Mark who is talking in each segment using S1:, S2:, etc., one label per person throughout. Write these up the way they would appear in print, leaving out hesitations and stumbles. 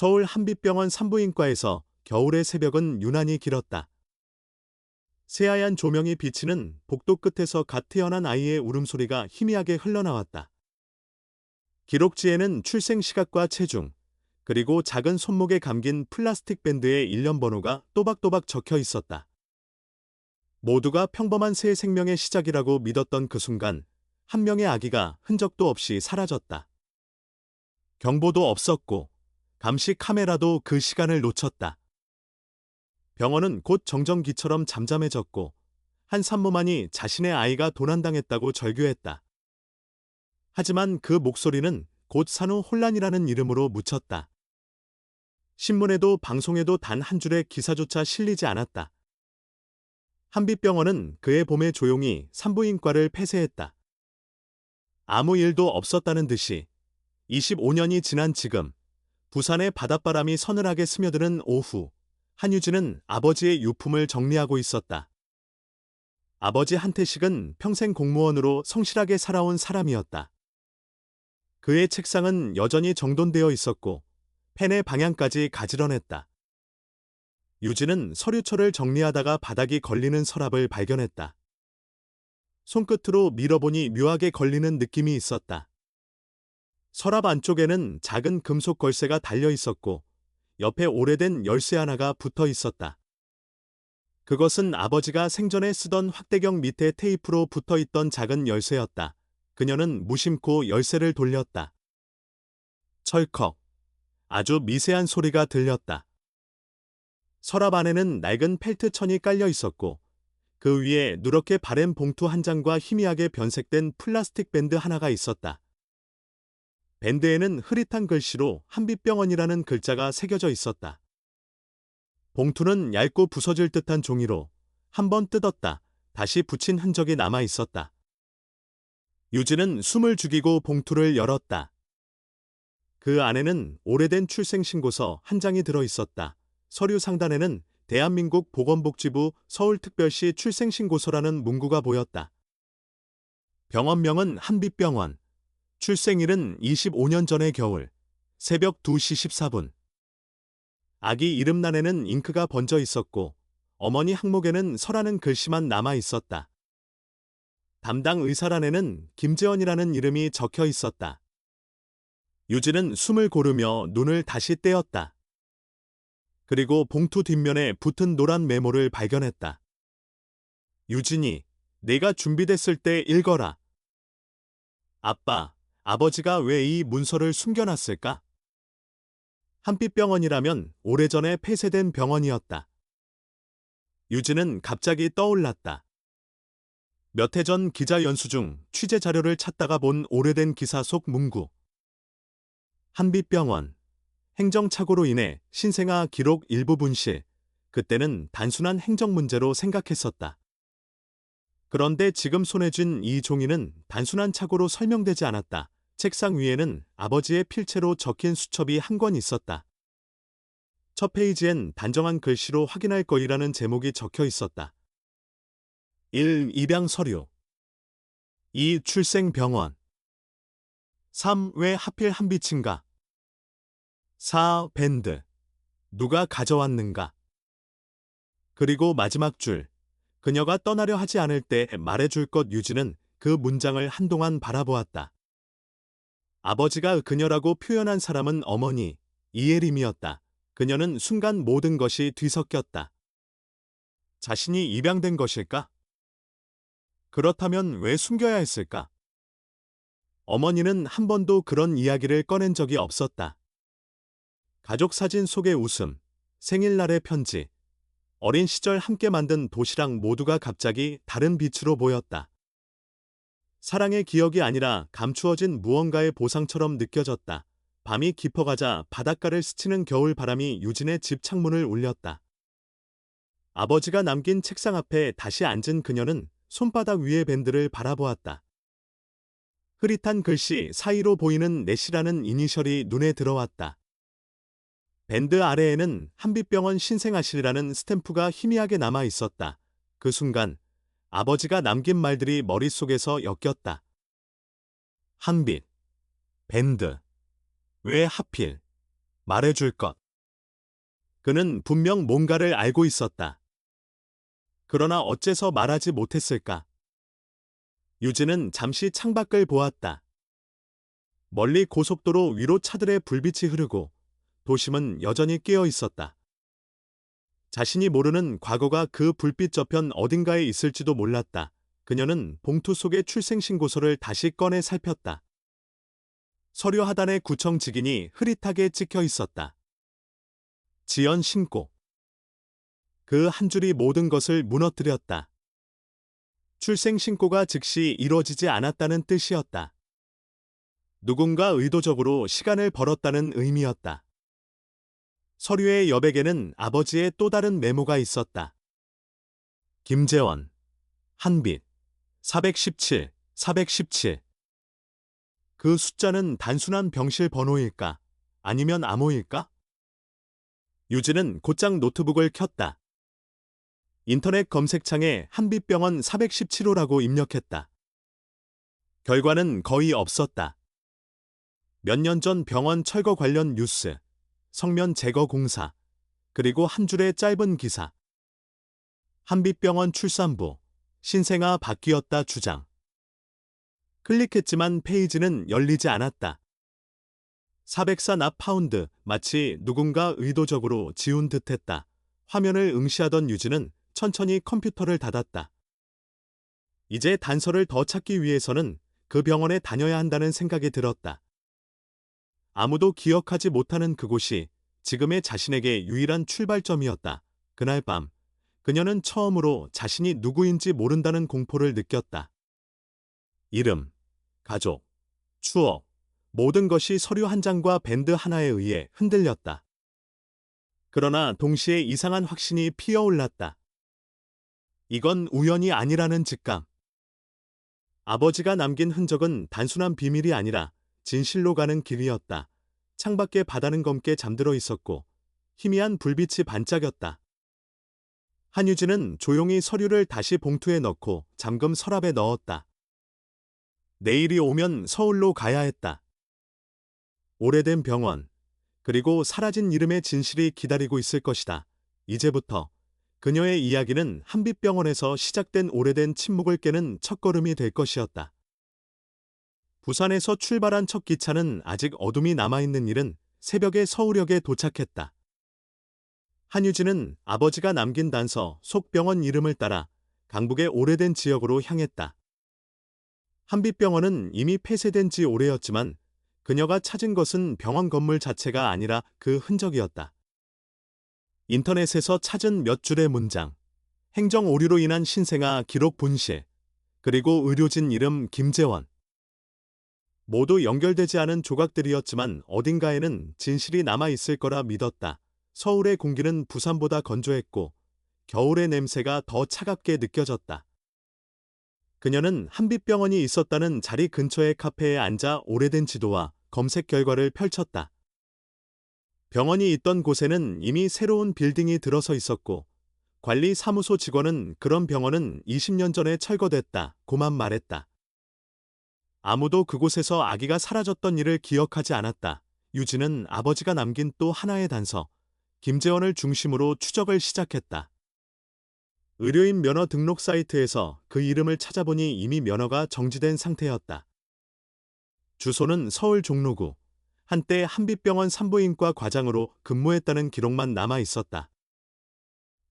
S1: 서울 한빛병원 산부인과에서 겨울의 새벽은 유난히 길었다. 새하얀 조명이 비치는 복도 끝에서 갓 태어난 아이의 울음소리가 희미하게 흘러나왔다. 기록지에는 출생 시각과 체중, 그리고 작은 손목에 감긴 플라스틱 밴드의 일련 번호가 또박또박 적혀 있었다. 모두가 평범한 새 생명의 시작이라고 믿었던 그 순간, 한 명의 아기가 흔적도 없이 사라졌다. 경보도 없었고, 감시 카메라도 그 시간을 놓쳤다. 병원은 곧 정전기처럼 잠잠해졌고, 한 산모만이 자신의 아이가 도난당했다고 절규했다. 하지만 그 목소리는 곧 산후 혼란이라는 이름으로 묻혔다. 신문에도 방송에도 단 한 줄의 기사조차 실리지 않았다. 한빛병원은 그해 봄에 조용히 산부인과를 폐쇄했다. 아무 일도 없었다는 듯이 25년이 지난 지금, 부산의 바닷바람이 서늘하게 스며드는 오후, 한유진은 아버지의 유품을 정리하고 있었다. 아버지 한태식은 평생 공무원으로 성실하게 살아온 사람이었다. 그의 책상은 여전히 정돈되어 있었고, 펜의 방향까지 가지런했다. 유진은 서류철을 정리하다가 바닥이 걸리는 서랍을 발견했다. 손끝으로 밀어보니 묘하게 걸리는 느낌이 있었다. 서랍 안쪽에는 작은 금속 걸쇠가 달려 있었고, 옆에 오래된 열쇠 하나가 붙어 있었다. 그것은 아버지가 생전에 쓰던 확대경 밑에 테이프로 붙어 있던 작은 열쇠였다. 그녀는 무심코 열쇠를 돌렸다. 철컥. 아주 미세한 소리가 들렸다. 서랍 안에는 낡은 펠트천이 깔려 있었고, 그 위에 누렇게 바랜 봉투 한 장과 희미하게 변색된 플라스틱 밴드 하나가 있었다. 밴드에는 흐릿한 글씨로 한빛병원이라는 글자가 새겨져 있었다. 봉투는 얇고 부서질 듯한 종이로 한번 뜯었다 다시 붙인 흔적이 남아 있었다. 유진은 숨을 죽이고 봉투를 열었다. 그 안에는 오래된 출생신고서 한 장이 들어 있었다. 서류 상단에는 대한민국 보건복지부 서울특별시 출생신고서라는 문구가 보였다. 병원명은 한빛병원. 출생일은 25년 전의 겨울, 새벽 2시 14분. 아기 이름란에는 잉크가 번져 있었고, 어머니 항목에는 서라는 글씨만 남아 있었다. 담당 의사란에는 김재원이라는 이름이 적혀 있었다. 유진은 숨을 고르며 눈을 다시 떼었다. 그리고 봉투 뒷면에 붙은 노란 메모를 발견했다. 유진이, 내가 준비됐을 때 읽어라. 아빠, 아버지가 왜 이 문서를 숨겨놨을까? 한빛병원이라면 오래전에 폐쇄된 병원이었다. 유진은 갑자기 떠올랐다. 몇 해 전 기자 연수 중 취재 자료를 찾다가 본 오래된 기사 속 문구. 한빛병원. 행정착오로 인해 신생아 기록 일부 분실. 그때는 단순한 행정 문제로 생각했었다. 그런데 지금 손에 쥔 이 종이는 단순한 착오로 설명되지 않았다. 책상 위에는 아버지의 필체로 적힌 수첩이 한 권 있었다. 첫 페이지엔 단정한 글씨로 확인할 거이라는 제목이 적혀 있었다. 1. 입양 서류. 2. 출생 병원. 3. 왜 하필 한빛인가? 4. 밴드. 누가 가져왔는가? 그리고 마지막 줄. 그녀가 떠나려 하지 않을 때 말해줄 것. 유진은 그 문장을 한동안 바라보았다. 아버지가 그녀라고 표현한 사람은 어머니, 이예림이었다. 그녀는 순간 모든 것이 뒤섞였다. 자신이 입양된 것일까? 그렇다면 왜 숨겨야 했을까? 어머니는 한 번도 그런 이야기를 꺼낸 적이 없었다. 가족 사진 속의 웃음, 생일날의 편지, 어린 시절 함께 만든 도시락 모두가 갑자기 다른 빛으로 보였다. 사랑의 기억이 아니라 감추어진 무언가의 보상처럼 느껴졌다. 밤이 깊어가자 바닷가를 스치는 겨울 바람이 유진의 집 창문을 울렸다. 아버지가 남긴 책상 앞에 다시 앉은 그녀는 손바닥 위의 밴드를 바라보았다. 흐릿한 글씨 사이로 보이는 넷이라는 이니셜이 눈에 들어왔다. 밴드 아래에는 한빛병원 신생아실이라는 스탬프가 희미하게 남아 있었다. 그 순간 아버지가 남긴 말들이 머릿속에서 엮였다. 한빛, 밴드, 왜 하필, 말해줄 것. 그는 분명 뭔가를 알고 있었다. 그러나 어째서 말하지 못했을까? 유진은 잠시 창밖을 보았다. 멀리 고속도로 위로 차들의 불빛이 흐르고 도심은 여전히 깨어 있었다. 자신이 모르는 과거가 그 불빛 저편 어딘가에 있을지도 몰랐다. 그녀는 봉투 속의 출생신고서를 다시 꺼내 살폈다. 서류 하단에 구청 직인이 흐릿하게 찍혀 있었다. 지연 신고. 그 한 줄이 모든 것을 무너뜨렸다. 출생신고가 즉시 이루어지지 않았다는 뜻이었다. 누군가 의도적으로 시간을 벌었다는 의미였다. 서류의 여백에는 아버지의 또 다른 메모가 있었다. 김재원, 한빛, 417, 417. 그 숫자는 단순한 병실 번호일까? 아니면 암호일까? 유진은 곧장 노트북을 켰다. 인터넷 검색창에 한빛병원 417호라고 입력했다. 결과는 거의 없었다. 몇 년 전 병원 철거 관련 뉴스, 성면 제거 공사, 그리고 한 줄의 짧은 기사. 한빛병원 출산부, 신생아 바뀌었다 주장. 클릭했지만 페이지는 열리지 않았다. 404 납 파운드, 마치 누군가 의도적으로 지운 듯했다. 화면을 응시하던 유진은 천천히 컴퓨터를 닫았다. 이제 단서를 더 찾기 위해서는 그 병원에 다녀야 한다는 생각이 들었다. 아무도 기억하지 못하는 그곳이 지금의 자신에게 유일한 출발점이었다. 그날 밤, 그녀는 처음으로 자신이 누구인지 모른다는 공포를 느꼈다. 이름, 가족, 추억, 모든 것이 서류 한 장과 밴드 하나에 의해 흔들렸다. 그러나 동시에 이상한 확신이 피어올랐다. 이건 우연이 아니라는 직감. 아버지가 남긴 흔적은 단순한 비밀이 아니라 진실로 가는 길이었다. 창밖에 바다는 검게 잠들어 있었고 희미한 불빛이 반짝였다. 한유진은 조용히 서류를 다시 봉투에 넣고 잠금 서랍에 넣었다. 내일이 오면 서울로 가야 했다. 오래된 병원, 그리고 사라진 이름의 진실이 기다리고 있을 것이다. 이제부터 그녀의 이야기는 한빛병원에서 시작된 오래된 침묵을 깨는 첫걸음이 될 것이었다. 부산에서 출발한 첫 기차는 아직 어둠이 남아있는 일은 새벽에 서울역에 도착했다. 한유진은 아버지가 남긴 단서 속병원 이름을 따라 강북의 오래된 지역으로 향했다. 한빛병원은 이미 폐쇄된 지 오래였지만 그녀가 찾은 것은 병원 건물 자체가 아니라 그 흔적이었다. 인터넷에서 찾은 몇 줄의 문장, 행정 오류로 인한 신생아 기록 분실, 그리고 의료진 이름 김재원. 모두 연결되지 않은 조각들이었지만 어딘가에는 진실이 남아있을 거라 믿었다. 서울의 공기는 부산보다 건조했고 겨울의 냄새가 더 차갑게 느껴졌다. 그녀는 한빛병원이 있었다는 자리 근처의 카페에 앉아 오래된 지도와 검색 결과를 펼쳤다. 병원이 있던 곳에는 이미 새로운 빌딩이 들어서 있었고 관리 사무소 직원은 그런 병원은 20년 전에 철거됐다 고만 말했다. 아무도 그곳에서 아기가 사라졌던 일을 기억하지 않았다. 유진은 아버지가 남긴 또 하나의 단서, 김재원을 중심으로 추적을 시작했다. 의료인 면허 등록 사이트에서 그 이름을 찾아보니 이미 면허가 정지된 상태였다. 주소는 서울 종로구. 한때 한빛병원 산부인과 과장으로 근무했다는 기록만 남아 있었다.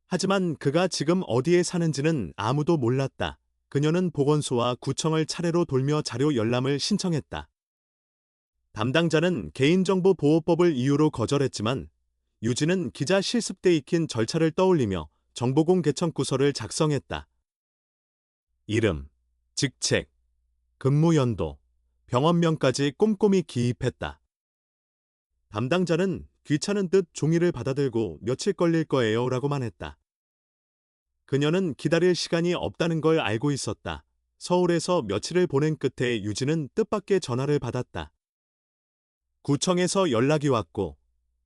S1: 하지만 그가 지금 어디에 사는지는 아무도 몰랐다. 그녀는 보건소와 구청을 차례로 돌며 자료 열람을 신청했다. 담당자는 개인정보보호법을 이유로 거절했지만 유진은 기자 실습 때 익힌 절차를 떠올리며 정보공 개청구서를 작성했다. 이름, 직책, 근무연도, 병원명까지 꼼꼼히 기입했다. 담당자는 귀찮은 듯 종이를 받아들고 며칠 걸릴 거예요 라고만 했다. 그녀는 기다릴 시간이 없다는 걸 알고 있었다. 서울에서 며칠을 보낸 끝에 유진은 뜻밖의 전화를 받았다. 구청에서 연락이 왔고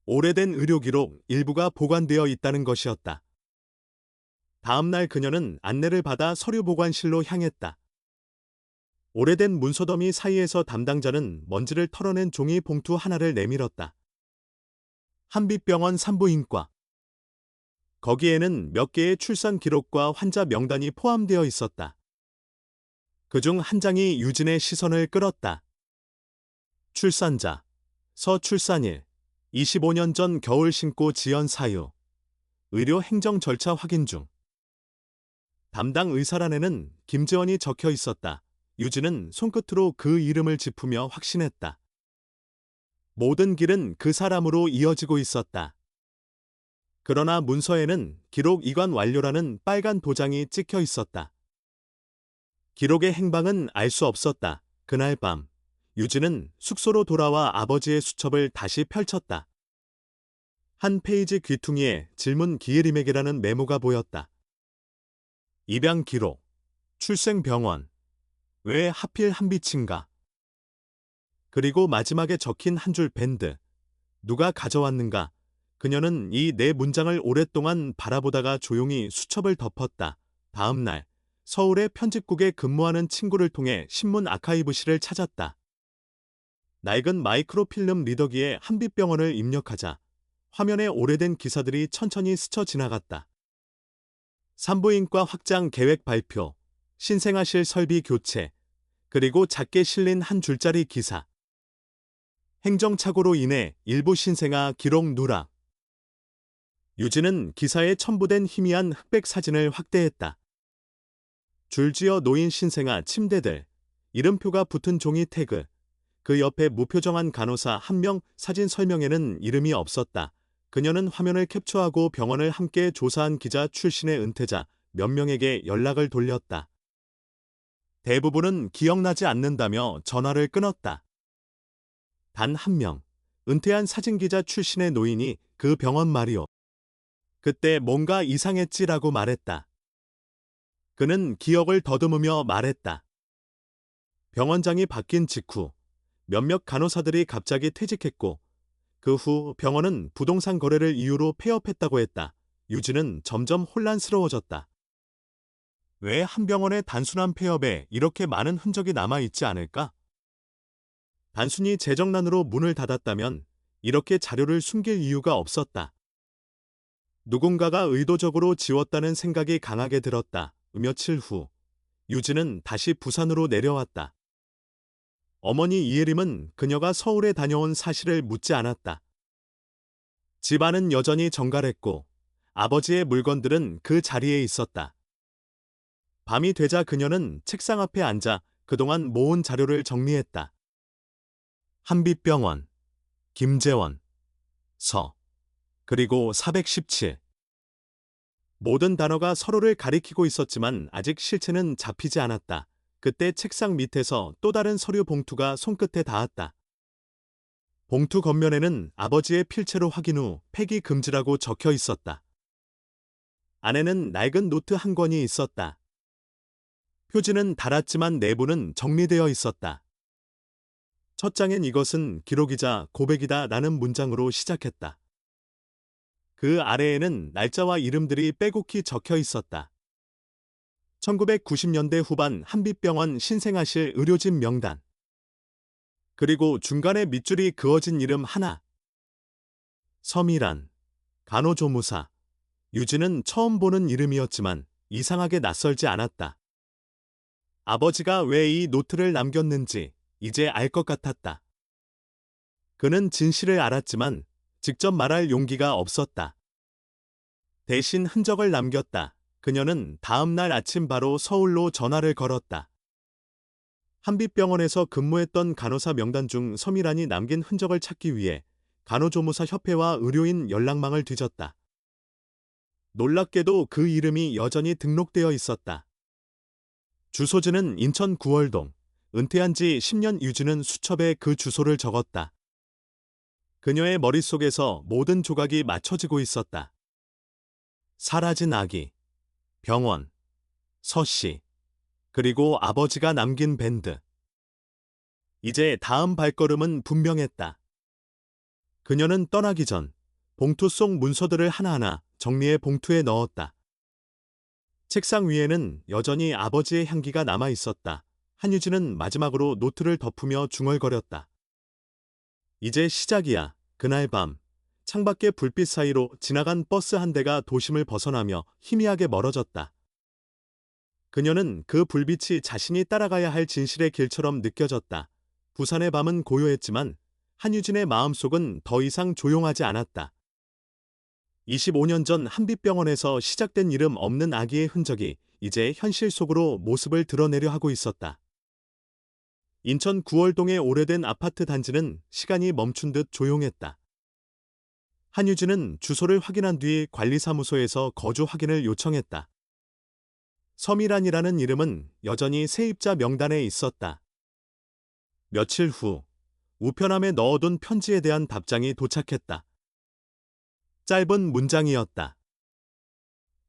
S1: 오래된 의료기록 일부가 보관되어 있다는 것이었다. 다음 날 그녀는 안내를 받아 서류 보관실로 향했다. 오래된 문서더미 사이에서 담당자는 먼지를 털어낸 종이 봉투 하나를 내밀었다. 한빛병원 산부인과. 거기에는 몇 개의 출산 기록과 환자 명단이 포함되어 있었다. 그중 한 장이 유진의 시선을 끌었다. 출산자, 서출산일, 25년 전 겨울 신고 지연 사유, 의료 행정 절차 확인 중. 담당 의사란에는 김재원이 적혀 있었다. 유진은 손끝으로 그 이름을 짚으며 확신했다. 모든 길은 그 사람으로 이어지고 있었다. 그러나 문서에는 기록 이관 완료라는 빨간 도장이 찍혀 있었다. 기록의 행방은 알 수 없었다. 그날 밤, 유진은 숙소로 돌아와 아버지의 수첩을 다시 펼쳤다. 한 페이지 귀퉁이에 질문 기예림에게라는 메모가 보였다. 입양 기록, 출생 병원, 왜 하필 한빛인가? 그리고 마지막에 적힌 한 줄 밴드, 누가 가져왔는가? 그녀는 이 네 문장을 오랫동안 바라보다가 조용히 수첩을 덮었다. 다음 날, 서울의 편집국에 근무하는 친구를 통해 신문 아카이브실을 찾았다. 낡은 마이크로필름 리더기에 한빛병원을 입력하자 화면에 오래된 기사들이 천천히 스쳐 지나갔다. 산부인과 확장 계획 발표, 신생아실 설비 교체, 그리고 작게 실린 한 줄짜리 기사. 행정착오로 인해 일부 신생아 기록 누락. 유진은 기사에 첨부된 희미한 흑백 사진을 확대했다. 줄지어 놓인 신생아 침대들, 이름표가 붙은 종이 태그, 그 옆에 무표정한 간호사 한 명 사진 설명에는 이름이 없었다. 그녀는 화면을 캡처하고 병원을 함께 조사한 기자 출신의 은퇴자 몇 명에게 연락을 돌렸다. 대부분은 기억나지 않는다며 전화를 끊었다. 단 한 명, 은퇴한 사진기자 출신의 노인이 그 병원 말이오. 그때 뭔가 이상했지라고 말했다. 그는 기억을 더듬으며 말했다. 병원장이 바뀐 직후 몇몇 간호사들이 갑자기 퇴직했고 그 후 병원은 부동산 거래를 이유로 폐업했다고 했다. 유진은 점점 혼란스러워졌다. 왜 한 병원의 단순한 폐업에 이렇게 많은 흔적이 남아있지 않을까? 단순히 재정난으로 문을 닫았다면 이렇게 자료를 숨길 이유가 없었다. 누군가가 의도적으로 지웠다는 생각이 강하게 들었다. 며칠 후 유진은 다시 부산으로 내려왔다. 어머니 이예림은 그녀가 서울에 다녀온 사실을 묻지 않았다. 집안은 여전히 정갈했고 아버지의 물건들은 그 자리에 있었다. 밤이 되자 그녀는 책상 앞에 앉아 그동안 모은 자료를 정리했다. 한빛병원, 김재원, 서, 그리고 417. 모든 단어가 서로를 가리키고 있었지만 아직 실체는 잡히지 않았다. 그때 책상 밑에서 또 다른 서류 봉투가 손끝에 닿았다. 봉투 겉면에는 아버지의 필체로 확인 후 폐기 금지라고 적혀 있었다. 안에는 낡은 노트 한 권이 있었다. 표지는 달았지만 내부는 정리되어 있었다. 첫 장엔 이것은 기록이자 고백이다 라는 문장으로 시작했다. 그 아래에는 날짜와 이름들이 빼곡히 적혀 있었다. 1990년대 후반 한빛병원 신생아실 의료진 명단. 그리고 중간에 밑줄이 그어진 이름 하나. 서미란, 간호조무사. 유진은 처음 보는 이름이었지만 이상하게 낯설지 않았다. 아버지가 왜 이 노트를 남겼는지 이제 알 것 같았다. 그는 진실을 알았지만 직접 말할 용기가 없었다. 대신 흔적을 남겼다. 그녀는 다음 날 아침 바로 서울로 전화를 걸었다. 한빛병원에서 근무했던 간호사 명단 중 서미란이 남긴 흔적을 찾기 위해 간호조무사 협회와 의료인 연락망을 뒤졌다. 놀랍게도 그 이름이 여전히 등록되어 있었다. 주소지는 인천 구월동. 은퇴한 지 10년 유진은 수첩에 그 주소를 적었다. 그녀의 머릿속에서 모든 조각이 맞춰지고 있었다. 사라진 아기, 병원, 서씨, 그리고 아버지가 남긴 밴드. 이제 다음 발걸음은 분명했다. 그녀는 떠나기 전 봉투 속 문서들을 하나하나 정리해 봉투에 넣었다. 책상 위에는 여전히 아버지의 향기가 남아 있었다. 한유진은 마지막으로 노트를 덮으며 중얼거렸다. 이제 시작이야. 그날 밤 창밖의 불빛 사이로 지나간 버스 한 대가 도심을 벗어나며 희미하게 멀어졌다. 그녀는 그 불빛이 자신이 따라가야 할 진실의 길처럼 느껴졌다. 부산의 밤은 고요했지만 한유진의 마음속은 더 이상 조용하지 않았다. 25년 전 한빛병원에서 시작된 이름 없는 아기의 흔적이 이제 현실 속으로 모습을 드러내려 하고 있었다. 인천 구월동의 오래된 아파트 단지는 시간이 멈춘 듯 조용했다. 한유진은 주소를 확인한 뒤 관리사무소에서 거주 확인을 요청했다. 서미란이라는 이름은 여전히 세입자 명단에 있었다. 며칠 후 우편함에 넣어둔 편지에 대한 답장이 도착했다. 짧은 문장이었다.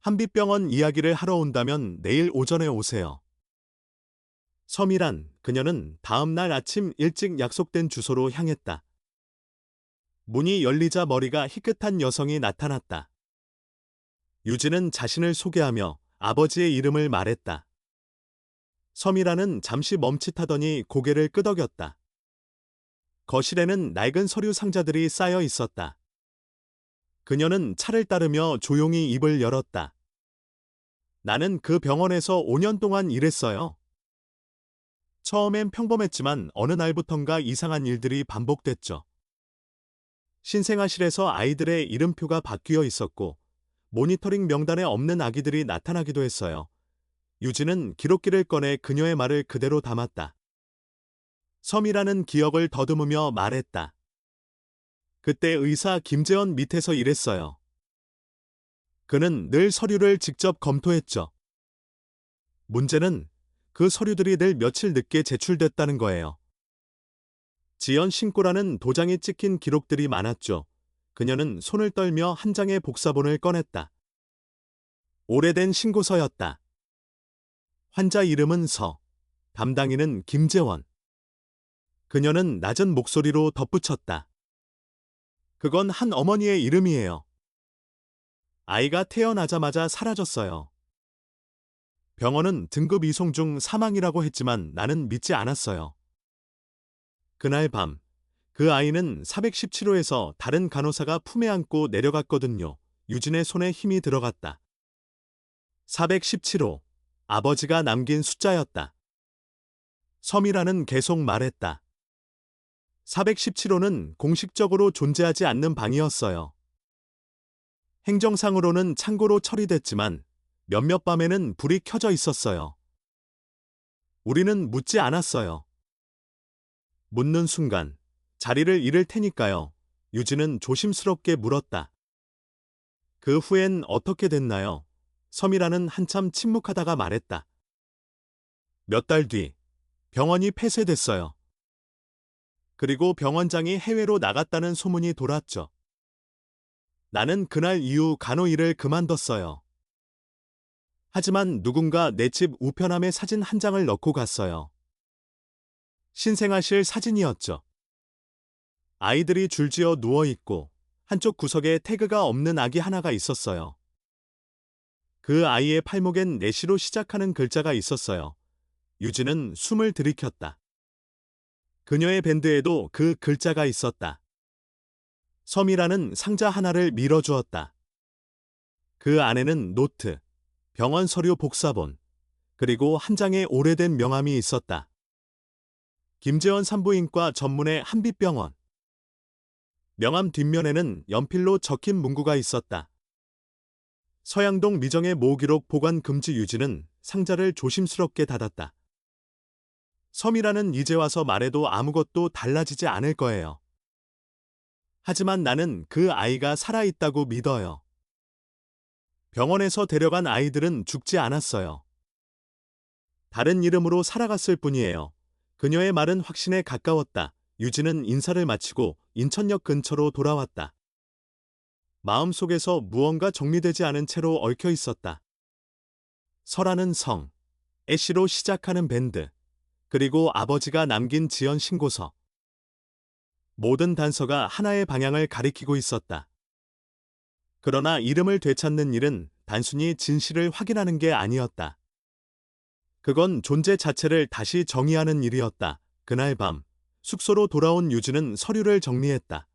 S1: 한빛병원 이야기를 하러 온다면 내일 오전에 오세요. 서미란, 그녀는 다음 날 아침 일찍 약속된 주소로 향했다. 문이 열리자 머리가 희끗한 여성이 나타났다. 유진은 자신을 소개하며 아버지의 이름을 말했다. 서미란은 잠시 멈칫하더니 고개를 끄덕였다. 거실에는 낡은 서류 상자들이 쌓여 있었다. 그녀는 차를 따르며 조용히 입을 열었다. 나는 그 병원에서 5년 동안 일했어요. 처음엔 평범했지만 어느 날부턴가 이상한 일들이 반복됐죠. 신생아실에서 아이들의 이름표가 바뀌어 있었고 모니터링 명단에 없는 아기들이 나타나기도 했어요. 유진은 기록기를 꺼내 그녀의 말을 그대로 담았다. 섬이라는 기억을 더듬으며 말했다. 그때 의사 김재원 밑에서 일했어요. 그는 늘 서류를 직접 검토했죠. 문제는 그 서류들이 늘 며칠 늦게 제출됐다는 거예요. 지연 신고라는 도장이 찍힌 기록들이 많았죠. 그녀는 손을 떨며 한 장의 복사본을 꺼냈다. 오래된 신고서였다. 환자 이름은 서, 담당인은 김재원. 그녀는 낮은 목소리로 덧붙였다. 그건 한 어머니의 이름이에요. 아이가 태어나자마자 사라졌어요. 병원은 등급 이송 중 사망이라고 했지만 나는 믿지 않았어요. 그날 밤, 그 아이는 417호에서 다른 간호사가 품에 안고 내려갔거든요. 유진의 손에 힘이 들어갔다. 417호, 아버지가 남긴 숫자였다. 섬이라는 계속 말했다. 417호는 공식적으로 존재하지 않는 방이었어요. 행정상으로는 창고로 처리됐지만 몇몇 밤에는 불이 켜져 있었어요. 우리는 묻지 않았어요. 묻는 순간 자리를 잃을 테니까요. 유진은 조심스럽게 물었다. 그 후엔 어떻게 됐나요? 섬이라는 한참 침묵하다가 말했다. 몇 달 뒤 병원이 폐쇄됐어요. 그리고 병원장이 해외로 나갔다는 소문이 돌았죠. 나는 그날 이후 간호 일을 그만뒀어요. 하지만 누군가 내 집 우편함에 사진 한 장을 넣고 갔어요. 신생아실 사진이었죠. 아이들이 줄지어 누워있고 한쪽 구석에 태그가 없는 아기 하나가 있었어요. 그 아이의 팔목엔 내시로 시작하는 글자가 있었어요. 유진은 숨을 들이켰다. 그녀의 밴드에도 그 글자가 있었다. 섬이라는 상자 하나를 밀어주었다. 그 안에는 노트, 병원 서류 복사본, 그리고 한 장의 오래된 명함이 있었다. 김재원 산부인과 전문의 한빛병원. 명함 뒷면에는 연필로 적힌 문구가 있었다. 서양동 미정의 모기록 보관 금지. 유진은 상자를 조심스럽게 닫았다. 섬이라는 이제 와서 말해도 아무것도 달라지지 않을 거예요. 하지만 나는 그 아이가 살아있다고 믿어요. 병원에서 데려간 아이들은 죽지 않았어요. 다른 이름으로 살아갔을 뿐이에요. 그녀의 말은 확신에 가까웠다. 유진은 인사를 마치고 인천역 근처로 돌아왔다. 마음속에서 무언가 정리되지 않은 채로 얽혀 있었다. 서라는 성, 애쉬로 시작하는 밴드, 그리고 아버지가 남긴 지연 신고서. 모든 단서가 하나의 방향을 가리키고 있었다. 그러나 이름을 되찾는 일은 단순히 진실을 확인하는 게 아니었다. 그건 존재 자체를 다시 정의하는 일이었다. 그날 밤, 숙소로 돌아온 유진은 서류를 정리했다.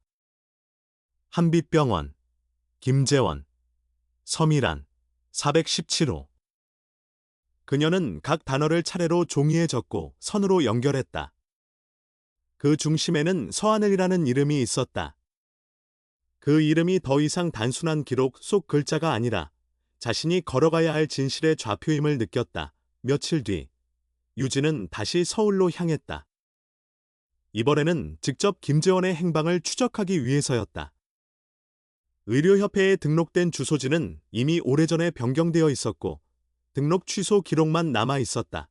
S1: 한빛병원, 김재원, 서미란, 417호. 그녀는 각 단어를 차례로 종이에 적고 선으로 연결했다. 그 중심에는 서하늘이라는 이름이 있었다. 그 이름이 더 이상 단순한 기록 속 글자가 아니라 자신이 걸어가야 할 진실의 좌표임을 느꼈다. 며칠 뒤, 유진은 다시 서울로 향했다. 이번에는 직접 김재원의 행방을 추적하기 위해서였다. 의료협회에 등록된 주소지는 이미 오래전에 변경되어 있었고 등록 취소 기록만 남아 있었다.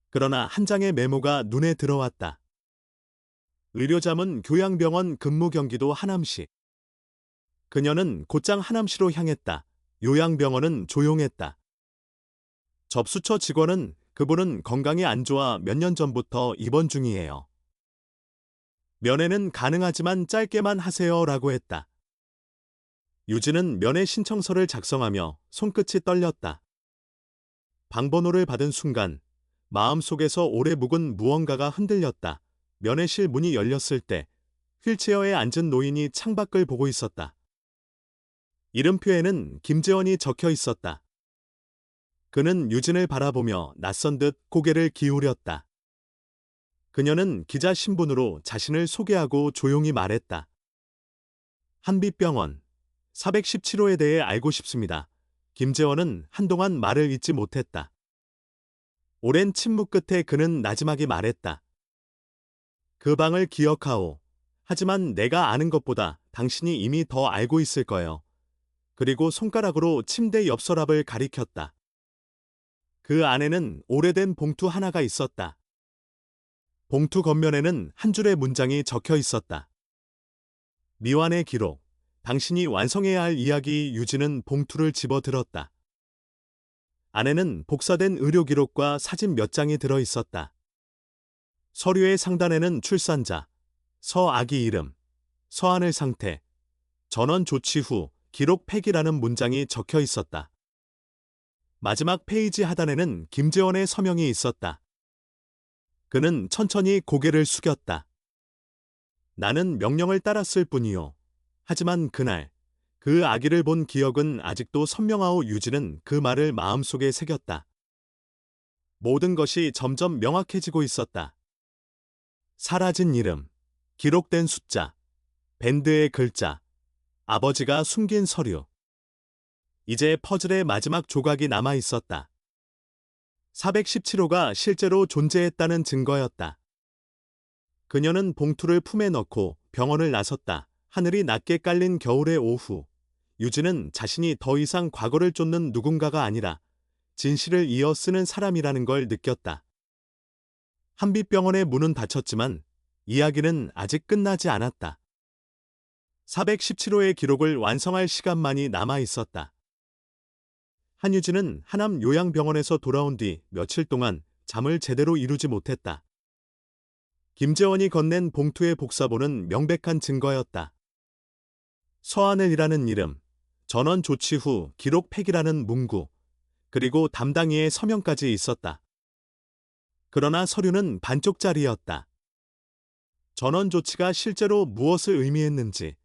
S1: 그러나 한 장의 메모가 눈에 들어왔다. 의료자문 교양병원 근무 경기도 하남시. 그녀는 곧장 하남시로 향했다. 요양병원은 조용했다. 접수처 직원은 그분은 건강이 안 좋아 몇 년 전부터 입원 중이에요. 면회는 가능하지만 짧게만 하세요라고 했다. 유진은 면회 신청서를 작성하며 손끝이 떨렸다. 방번호를 받은 순간 마음속에서 오래 묵은 무언가가 흔들렸다. 면회실 문이 열렸을 때 휠체어에 앉은 노인이 창밖을 보고 있었다. 이름표에는 김재원이 적혀 있었다. 그는 유진을 바라보며 낯선 듯 고개를 기울였다. 그녀는 기자 신분으로 자신을 소개하고 조용히 말했다. 한빛병원 417호에 대해 알고 싶습니다. 김재원은 한동안 말을 잇지 못했다. 오랜 침묵 끝에 그는 나지막이 말했다. 그 방을 기억하오. 하지만 내가 아는 것보다 당신이 이미 더 알고 있을 거예요. 그리고 손가락으로 침대 옆 서랍을 가리켰다. 그 안에는 오래된 봉투 하나가 있었다. 봉투 겉면에는 한 줄의 문장이 적혀 있었다. 미완의 기록. 당신이 완성해야 할 이야기. 유진은 봉투를 집어들었다. 안에는 복사된 의료 기록과 사진 몇 장이 들어 있었다. 서류의 상단에는 출산자, 서아기 이름, 서하늘 상태, 전원 조치 후 기록 폐기라는 문장이 적혀 있었다. 마지막 페이지 하단에는 김재원의 서명이 있었다. 그는 천천히 고개를 숙였다. 나는 명령을 따랐을 뿐이요. 하지만 그날 그 아기를 본 기억은 아직도 선명하오. 유진은 그 말을 마음속에 새겼다. 모든 것이 점점 명확해지고 있었다. 사라진 이름, 기록된 숫자, 밴드의 글자, 아버지가 숨긴 서류. 이제 퍼즐의 마지막 조각이 남아 있었다. 417호가 실제로 존재했다는 증거였다. 그녀는 봉투를 품에 넣고 병원을 나섰다. 하늘이 낮게 깔린 겨울의 오후. 유진은 자신이 더 이상 과거를 쫓는 누군가가 아니라 진실을 이어 쓰는 사람이라는 걸 느꼈다. 한빛병원의 문은 닫혔지만 이야기는 아직 끝나지 않았다. 417호의 기록을 완성할 시간만이 남아 있었다. 한유진은 하남 요양병원에서 돌아온 뒤 며칠 동안 잠을 제대로 이루지 못했다. 김재원이 건넨 봉투의 복사본은 명백한 증거였다. 서하늘이라는 이름, 전원 조치 후 기록 폐기라는 문구, 그리고 담당이의 서명까지 있었다. 그러나 서류는 반쪽짜리였다. 전원 조치가 실제로 무엇을 의미했는지,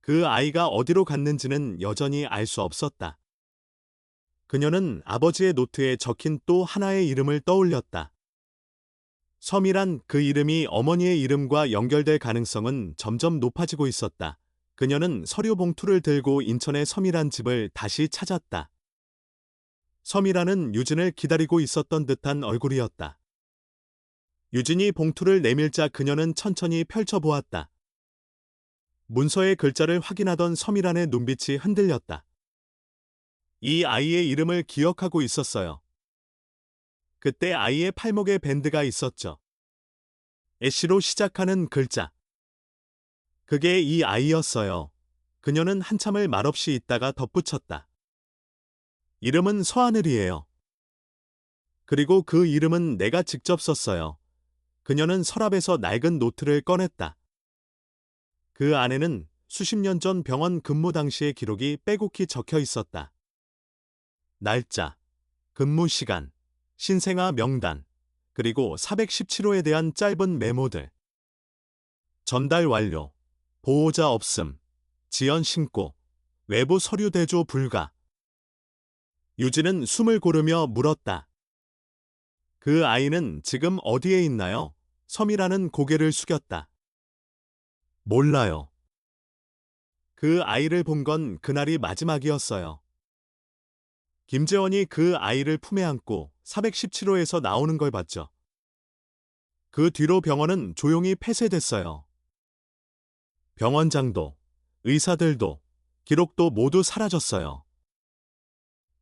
S1: 그 아이가 어디로 갔는지는 여전히 알 수 없었다. 그녀는 아버지의 노트에 적힌 또 하나의 이름을 떠올렸다. 섬이란 그 이름이 어머니의 이름과 연결될 가능성은 점점 높아지고 있었다. 그녀는 서류 봉투를 들고 인천의 섬이란 집을 다시 찾았다. 섬이란은 유진을 기다리고 있었던 듯한 얼굴이었다. 유진이 봉투를 내밀자 그녀는 천천히 펼쳐보았다. 문서의 글자를 확인하던 섬이란의 눈빛이 흔들렸다. 이 아이의 이름을 기억하고 있었어요. 그때 아이의 팔목에 밴드가 있었죠. 애쉬로 시작하는 글자. 그게 이 아이였어요. 그녀는 한참을 말없이 있다가 덧붙였다. 이름은 서하늘이에요. 그리고 그 이름은 내가 직접 썼어요. 그녀는 서랍에서 낡은 노트를 꺼냈다. 그 안에는 수십 년 전 병원 근무 당시의 기록이 빼곡히 적혀 있었다. 날짜, 근무 시간, 신생아 명단, 그리고 417호에 대한 짧은 메모들. 전달 완료, 보호자 없음, 지연 신고, 외부 서류 대조 불가. 유진은 숨을 고르며 물었다. 그 아이는 지금 어디에 있나요? 서미라는 고개를 숙였다. 몰라요. 그 아이를 본 건 그날이 마지막이었어요. 김재원이 그 아이를 품에 안고 417호에서 나오는 걸 봤죠. 그 뒤로 병원은 조용히 폐쇄됐어요. 병원장도, 의사들도, 기록도 모두 사라졌어요.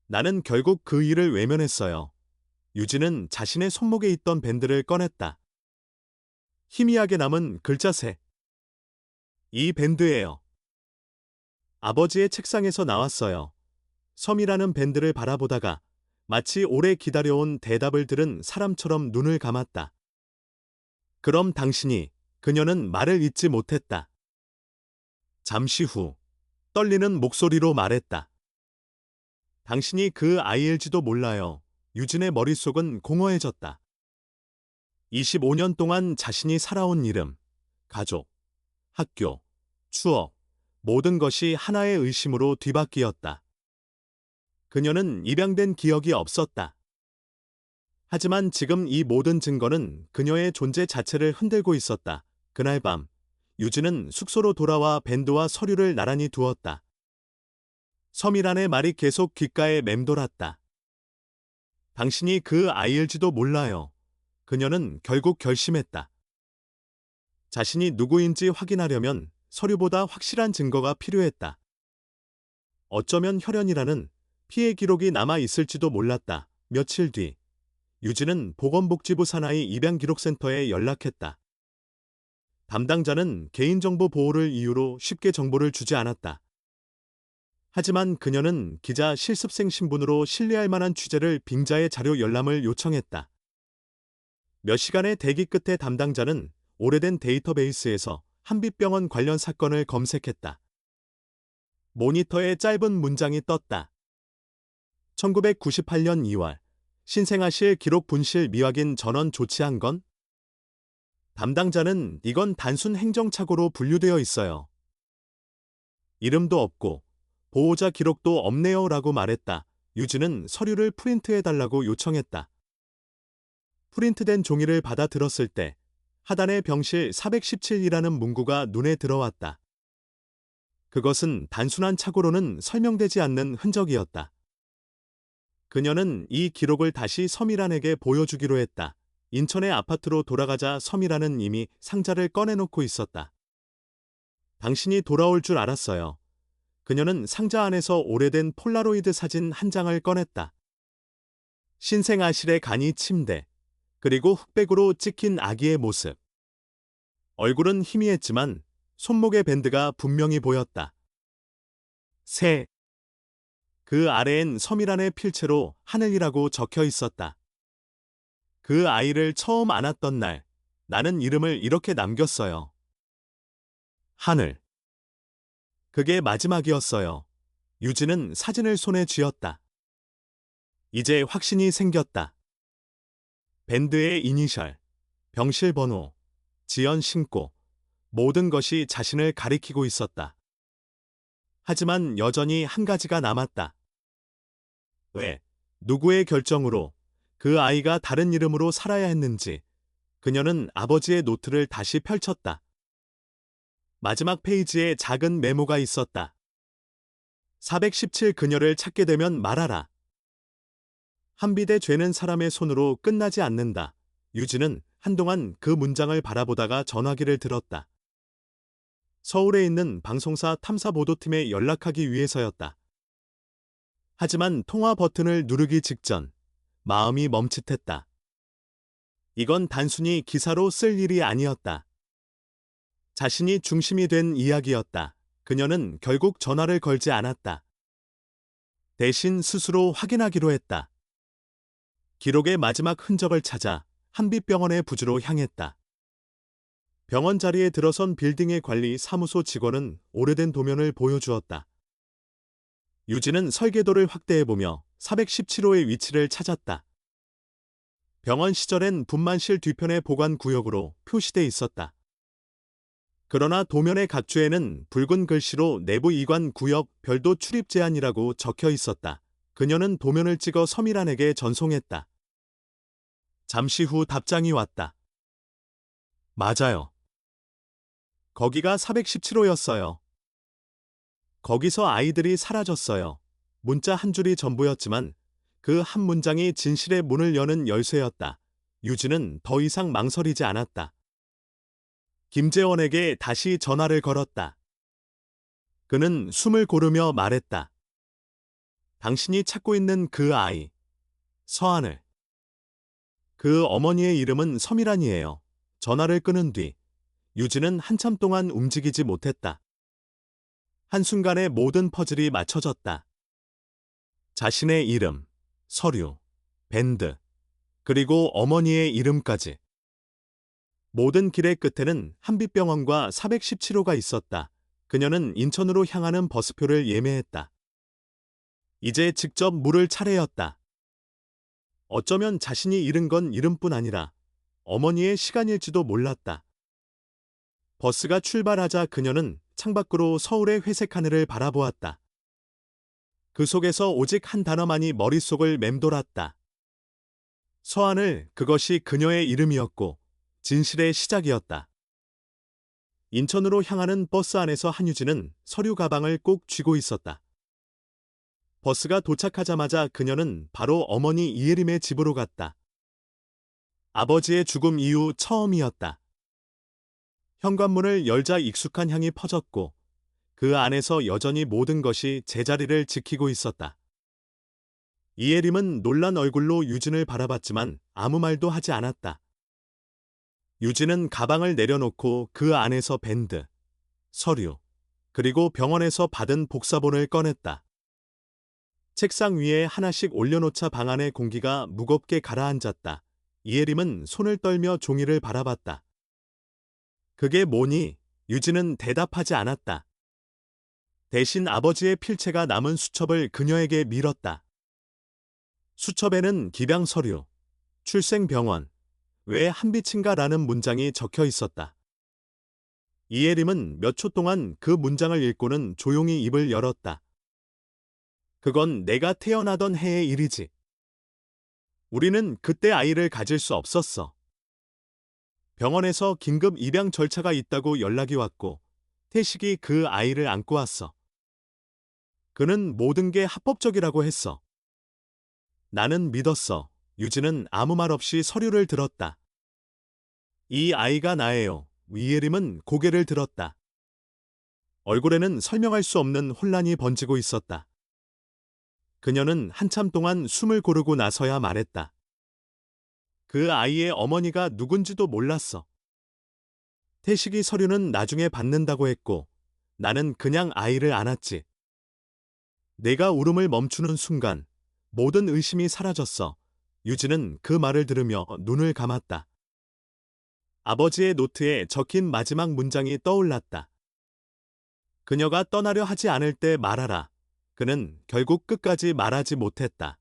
S1: 나는 결국 그 일을 외면했어요. 유진은 자신의 손목에 있던 밴드를 꺼냈다. 희미하게 남은 글자 세. 이 밴드예요. 아버지의 책상에서 나왔어요. 섬이라는 밴드를 바라보다가 마치 오래 기다려온 대답을 들은 사람처럼 눈을 감았다. 그럼 당신이, 그녀는 말을 잇지 못했다. 잠시 후 떨리는 목소리로 말했다. 당신이 그 아이일지도 몰라요. 유진의 머릿속은 공허해졌다. 25년 동안 자신이 살아온 이름, 가족, 학교, 추억, 모든 것이 하나의 의심으로 뒤바뀌었다. 그녀는 입양된 기억이 없었다. 하지만 지금 이 모든 증거는 그녀의 존재 자체를 흔들고 있었다. 그날 밤, 유진은 숙소로 돌아와 밴드와 서류를 나란히 두었다. 서미란의 말이 계속 귓가에 맴돌았다. 당신이 그 아이일지도 몰라요. 그녀는 결국 결심했다. 자신이 누구인지 확인하려면 서류보다 확실한 증거가 필요했다. 어쩌면 혈연이라는 피해 기록이 남아 있을지도 몰랐다. 며칠 뒤, 유진은 보건복지부 산하의 입양기록센터에 연락했다. 담당자는 개인정보 보호를 이유로 쉽게 정보를 주지 않았다. 하지만 그녀는 기자 실습생 신분으로 신뢰할 만한 취재를 빙자의 자료 열람을 요청했다. 몇 시간의 대기 끝에 담당자는 오래된 데이터베이스에서 한빛병원 관련 사건을 검색했다. 모니터에 짧은 문장이 떴다. 1998년 2월, 신생아실 기록 분실 미확인 전원 조치한 건? 담당자는 이건 단순 행정착오로 분류되어 있어요. 이름도 없고 보호자 기록도 없네요 라고 말했다. 유진은 서류를 프린트해달라고 요청했다. 프린트된 종이를 받아 들었을 때 하단에 병실 417이라는 문구가 눈에 들어왔다. 그것은 단순한 착오로는 설명되지 않는 흔적이었다. 그녀는 이 기록을 다시 서미란에게 보여주기로 했다. 인천의 아파트로 돌아가자 서미란은 이미 상자를 꺼내놓고 있었다. 당신이 돌아올 줄 알았어요. 그녀는 상자 안에서 오래된 폴라로이드 사진 한 장을 꺼냈다. 신생아실의 간이 침대, 그리고 흑백으로 찍힌 아기의 모습. 얼굴은 희미했지만 손목의 밴드가 분명히 보였다. 새. 그 아래엔 서미란의 필체로 하늘이라고 적혀 있었다. 그 아이를 처음 안았던 날, 나는 이름을 이렇게 남겼어요. 하늘. 그게 마지막이었어요. 유진은 사진을 손에 쥐었다. 이제 확신이 생겼다. 밴드의 이니셜, 병실 번호, 지연 신고, 모든 것이 자신을 가리키고 있었다. 하지만 여전히 한 가지가 남았다. 왜, 누구의 결정으로 그 아이가 다른 이름으로 살아야 했는지. 그녀는 아버지의 노트를 다시 펼쳤다. 마지막 페이지에 작은 메모가 있었다. 417 그녀를 찾게 되면 말하라. 한비대 죄는 사람의 손으로 끝나지 않는다. 유진은 한동안 그 문장을 바라보다가 전화기를 들었다. 서울에 있는 방송사 탐사보도팀에 연락하기 위해서였다. 하지만 통화 버튼을 누르기 직전 마음이 멈칫했다. 이건 단순히 기사로 쓸 일이 아니었다. 자신이 중심이 된 이야기였다. 그녀는 결국 전화를 걸지 않았다. 대신 스스로 확인하기로 했다. 기록의 마지막 흔적을 찾아 한빛병원의 부주로 향했다. 병원 자리에 들어선 빌딩의 관리 사무소 직원은 오래된 도면을 보여주었다. 유진은 설계도를 확대해보며 417호의 위치를 찾았다. 병원 시절엔 분만실 뒤편의 보관 구역으로 표시돼 있었다. 그러나 도면의 각주에는 붉은 글씨로 내부 이관 구역 별도 출입 제한이라고 적혀 있었다. 그녀는 도면을 찍어 서미란에게 전송했다. 잠시 후 답장이 왔다. 맞아요. 거기가 417호였어요. 거기서 아이들이 사라졌어요. 문자 한 줄이 전부였지만 그 한 문장이 진실의 문을 여는 열쇠였다. 유진은 더 이상 망설이지 않았다. 김재원에게 다시 전화를 걸었다. 그는 숨을 고르며 말했다. 당신이 찾고 있는 그 아이, 서한을. 그 어머니의 이름은 서미란이에요. 전화를 끊은 뒤 유진은 한참 동안 움직이지 못했다. 한순간에 모든 퍼즐이 맞춰졌다. 자신의 이름, 서류, 밴드, 그리고 어머니의 이름까지. 모든 길의 끝에는 한빛병원과 417호가 있었다. 그녀는 인천으로 향하는 버스표를 예매했다. 이제 직접 물을 차례였다. 어쩌면 자신이 잃은 건 이름뿐 아니라 어머니의 시간일지도 몰랐다. 버스가 출발하자 그녀는 창밖으로 서울의 회색 하늘을 바라보았다. 그 속에서 오직 한 단어만이 머릿속을 맴돌았다. 서한을, 그것이 그녀의 이름이었고 진실의 시작이었다. 인천으로 향하는 버스 안에서 한유진은 서류 가방을 꼭 쥐고 있었다. 버스가 도착하자마자 그녀는 바로 어머니 이예림의 집으로 갔다. 아버지의 죽음 이후 처음이었다. 현관문을 열자 익숙한 향이 퍼졌고 그 안에서 여전히 모든 것이 제자리를 지키고 있었다. 이예림은 놀란 얼굴로 유진을 바라봤지만 아무 말도 하지 않았다. 유진은 가방을 내려놓고 그 안에서 밴드, 서류, 그리고 병원에서 받은 복사본을 꺼냈다. 책상 위에 하나씩 올려놓자 방 안의 공기가 무겁게 가라앉았다. 이예림은 손을 떨며 종이를 바라봤다. 그게 뭐니? 유진은 대답하지 않았다. 대신 아버지의 필체가 남은 수첩을 그녀에게 밀었다. 수첩에는 기병 서류, 출생병원, 왜 한빛인가라는 문장이 적혀 있었다. 이예림은 몇 초 동안 그 문장을 읽고는 조용히 입을 열었다. 그건 내가 태어나던 해의 일이지. 우리는 그때 아이를 가질 수 없었어. 병원에서 긴급 입양 절차가 있다고 연락이 왔고 태식이 그 아이를 안고 왔어. 그는 모든 게 합법적이라고 했어. 나는 믿었어. 유진은 아무 말 없이 서류를 들었다. 이 아이가 나예요. 이예림은 고개를 들었다. 얼굴에는 설명할 수 없는 혼란이 번지고 있었다. 그녀는 한참 동안 숨을 고르고 나서야 말했다. 그 아이의 어머니가 누군지도 몰랐어. 태식이 서류는 나중에 받는다고 했고 나는 그냥 아이를 안았지. 내가 울음을 멈추는 순간 모든 의심이 사라졌어. 유진은 그 말을 들으며 눈을 감았다. 아버지의 노트에 적힌 마지막 문장이 떠올랐다. 그녀가 떠나려 하지 않을 때 말하라. 그는 결국 끝까지 말하지 못했다.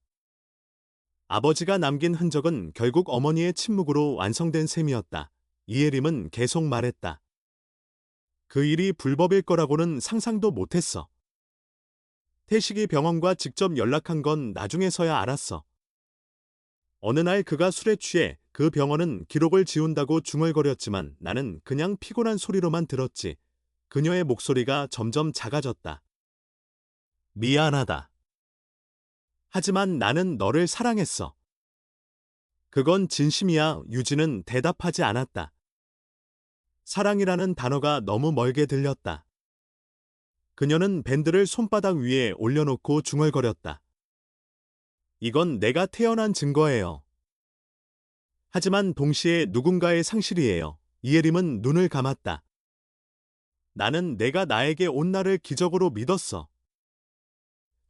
S1: 아버지가 남긴 흔적은 결국 어머니의 침묵으로 완성된 셈이었다. 이예림은 계속 말했다. 그 일이 불법일 거라고는 상상도 못했어. 태식이 병원과 직접 연락한 건 나중에서야 알았어. 어느 날 그가 술에 취해 그 병원은 기록을 지운다고 중얼거렸지만 나는 그냥 피곤한 소리로만 들었지. 그녀의 목소리가 점점 작아졌다. 미안하다. 하지만 나는 너를 사랑했어. 그건 진심이야. 유진은 대답하지 않았다. 사랑이라는 단어가 너무 멀게 들렸다. 그녀는 밴드를 손바닥 위에 올려놓고 중얼거렸다. 이건 내가 태어난 증거예요. 하지만 동시에 누군가의 상실이에요. 이예림은 눈을 감았다. 나는 내가 나에게 온 날을 기적으로 믿었어.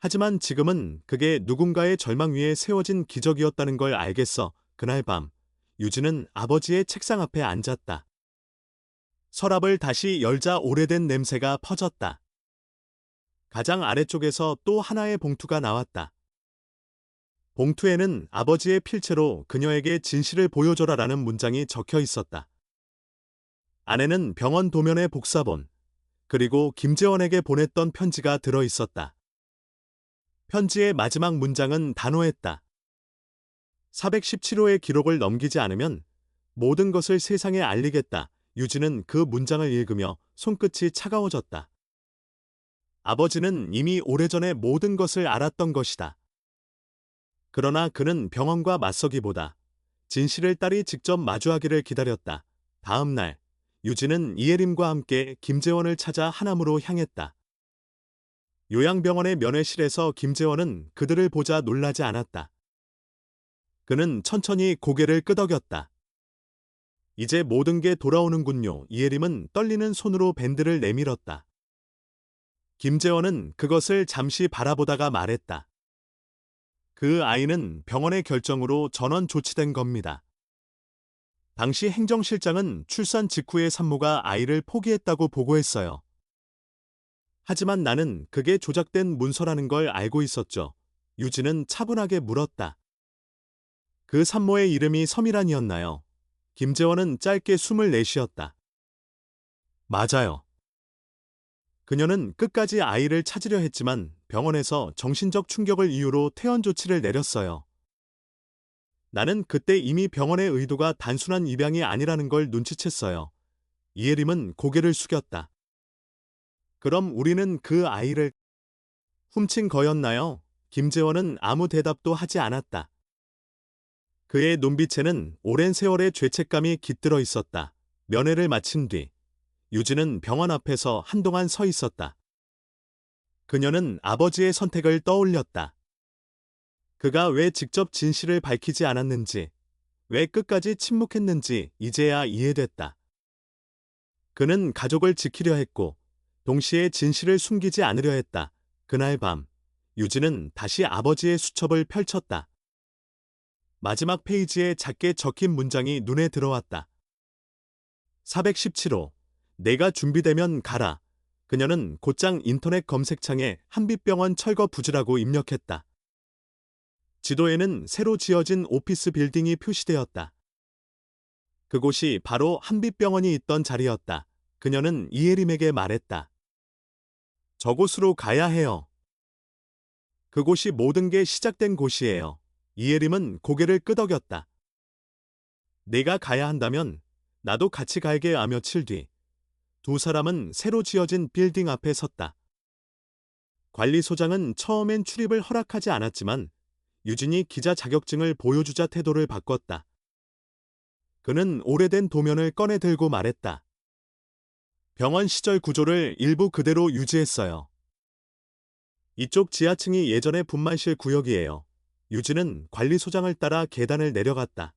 S1: 하지만 지금은 그게 누군가의 절망 위에 세워진 기적이었다는 걸 알겠어. 그날 밤, 유진은 아버지의 책상 앞에 앉았다. 서랍을 다시 열자 오래된 냄새가 퍼졌다. 가장 아래쪽에서 또 하나의 봉투가 나왔다. 봉투에는 아버지의 필체로 그녀에게 진실을 보여줘라라는 문장이 적혀 있었다. 안에는 병원 도면의 복사본, 그리고 김재원에게 보냈던 편지가 들어 있었다. 편지의 마지막 문장은 단호했다. 417호의 기록을 넘기지 않으면 모든 것을 세상에 알리겠다. 유진은 그 문장을 읽으며 손끝이 차가워졌다. 아버지는 이미 오래전에 모든 것을 알았던 것이다. 그러나 그는 병원과 맞서기보다 진실을 딸이 직접 마주하기를 기다렸다. 다음 날, 유진은 이혜림과 함께 김재원을 찾아 하남으로 향했다. 요양병원의 면회실에서 김재원은 그들을 보자 놀라지 않았다. 그는 천천히 고개를 끄덕였다. 이제 모든 게 돌아오는군요. 이혜림은 떨리는 손으로 밴드를 내밀었다. 김재원은 그것을 잠시 바라보다가 말했다. 그 아이는 병원의 결정으로 전원 조치된 겁니다. 당시 행정실장은 출산 직후에 산모가 아이를 포기했다고 보고했어요. 하지만 나는 그게 조작된 문서라는 걸 알고 있었죠. 유진은 차분하게 물었다. 그 산모의 이름이 서미란이었나요? 김재원은 짧게 숨을 내쉬었다. 맞아요. 그녀는 끝까지 아이를 찾으려 했지만 병원에서 정신적 충격을 이유로 퇴원 조치를 내렸어요. 나는 그때 이미 병원의 의도가 단순한 입양이 아니라는 걸 눈치챘어요. 이혜림은 고개를 숙였다. 그럼 우리는 그 아이를 훔친 거였나요? 김재원은 아무 대답도 하지 않았다. 그의 눈빛에는 오랜 세월의 죄책감이 깃들어 있었다. 면회를 마친 뒤 유진은 병원 앞에서 한동안 서 있었다. 그녀는 아버지의 선택을 떠올렸다. 그가 왜 직접 진실을 밝히지 않았는지, 왜 끝까지 침묵했는지 이제야 이해됐다. 그는 가족을 지키려 했고, 동시에 진실을 숨기지 않으려 했다. 그날 밤, 유진은 다시 아버지의 수첩을 펼쳤다. 마지막 페이지에 작게 적힌 문장이 눈에 들어왔다. 417호. 내가 준비되면 가라. 그녀는 곧장 인터넷 검색창에 한빛병원 철거 부지라고 입력했다. 지도에는 새로 지어진 오피스 빌딩이 표시되었다. 그곳이 바로 한빛병원이 있던 자리였다. 그녀는 이혜림에게 말했다. 저곳으로 가야 해요. 그곳이 모든 게 시작된 곳이에요. 이혜림은 고개를 끄덕였다. 내가 가야 한다면 나도 같이 갈게. 며칠 뒤 두 사람은 새로 지어진 빌딩 앞에 섰다. 관리소장은 처음엔 출입을 허락하지 않았지만 유진이 기자 자격증을 보여주자 태도를 바꿨다. 그는 오래된 도면을 꺼내 들고 말했다. 병원 시절 구조를 일부 그대로 유지했어요. 이쪽 지하층이 예전의 분만실 구역이에요. 유진은 관리소장을 따라 계단을 내려갔다.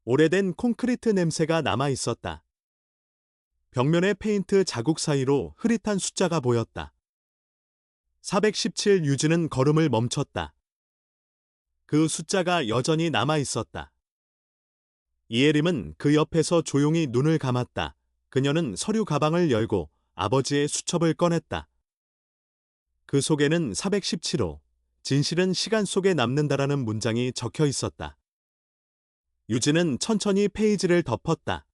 S1: 오래된 콘크리트 냄새가 남아 있었다. 벽면의 페인트 자국 사이로 흐릿한 숫자가 보였다. 417. 유진은 걸음을 멈췄다. 그 숫자가 여전히 남아 있었다. 이혜림은 그 옆에서 조용히 눈을 감았다. 그녀는 서류 가방을 열고 아버지의 수첩을 꺼냈다. 그 속에는 417호, 진실은 시간 속에 남는다라는 문장이 적혀 있었다. 유진은 천천히 페이지를 덮었다.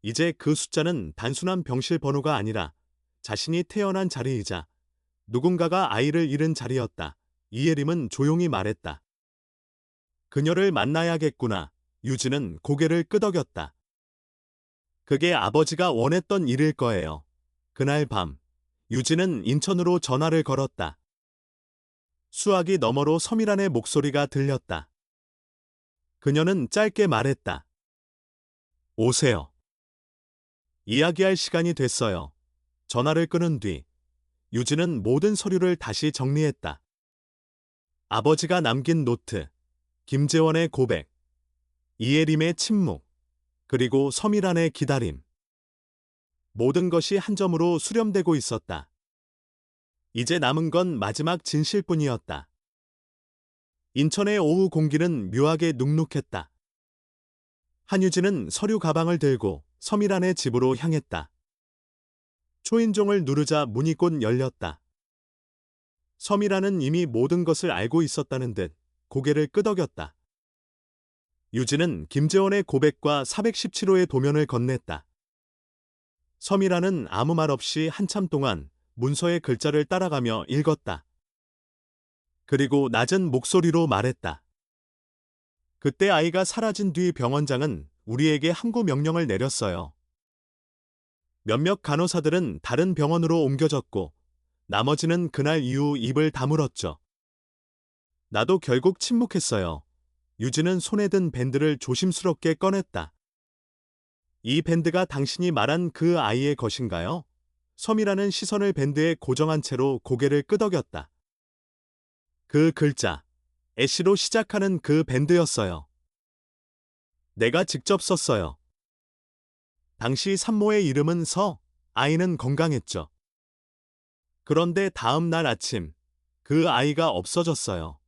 S1: 이제 그 숫자는 단순한 병실 번호가 아니라 자신이 태어난 자리이자 누군가가 아이를 잃은 자리였다. 이혜림은 조용히 말했다. 그녀를 만나야겠구나. 유진은 고개를 끄덕였다. 그게 아버지가 원했던 일일 거예요. 그날 밤, 유진은 인천으로 전화를 걸었다. 수화기 너머로 서미란의 목소리가 들렸다. 그녀는 짧게 말했다. 오세요. 이야기할 시간이 됐어요. 전화를 끊은 뒤 유진은 모든 서류를 다시 정리했다. 아버지가 남긴 노트, 김재원의 고백, 이혜림의 침묵, 그리고 서미란의 기다림. 모든 것이 한 점으로 수렴되고 있었다. 이제 남은 건 마지막 진실뿐이었다. 인천의 오후 공기는 묘하게 눅눅했다. 한유진은 서류 가방을 들고 서미란의 집으로 향했다. 초인종을 누르자 문이 곧 열렸다. 서미란은 이미 모든 것을 알고 있었다는 듯 고개를 끄덕였다. 유진은 김재원의 고백과 417호의 도면을 건넸다. 서미라는 아무 말 없이 한참 동안 문서의 글자를 따라가며 읽었다. 그리고 낮은 목소리로 말했다. 그때 아이가 사라진 뒤 병원장은 우리에게 항고 명령을 내렸어요. 몇몇 간호사들은 다른 병원으로 옮겨졌고 나머지는 그날 이후 입을 다물었죠. 나도 결국 침묵했어요. 유진은 손에 든 밴드를 조심스럽게 꺼냈다. 이 밴드가 당신이 말한 그 아이의 것인가요? 섬이라는 시선을 밴드에 고정한 채로 고개를 끄덕였다. 그 글자, 애쉬로 시작하는 그 밴드였어요. 내가 직접 썼어요. 당시 산모의 이름은 서, 아이는 건강했죠. 그런데 다음 날 아침, 그 아이가 없어졌어요.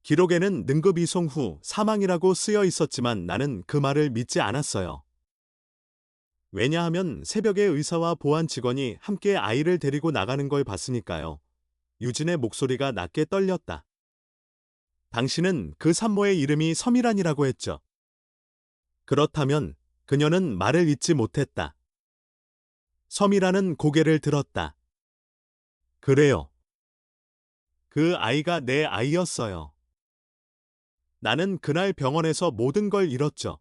S1: 기록에는 능급 이송 후 사망이라고 쓰여 있었지만 나는 그 말을 믿지 않았어요. 왜냐하면 새벽에 의사와 보안 직원이 함께 아이를 데리고 나가는 걸 봤으니까요. 유진의 목소리가 낮게 떨렸다. 당신은 그 산모의 이름이 섬이란이라고 했죠. 그렇다면 그녀는 말을 잇지 못했다. 섬이라는 고개를 들었다. 그래요. 그 아이가 내 아이였어요. 나는 그날 병원에서 모든 걸 잃었죠.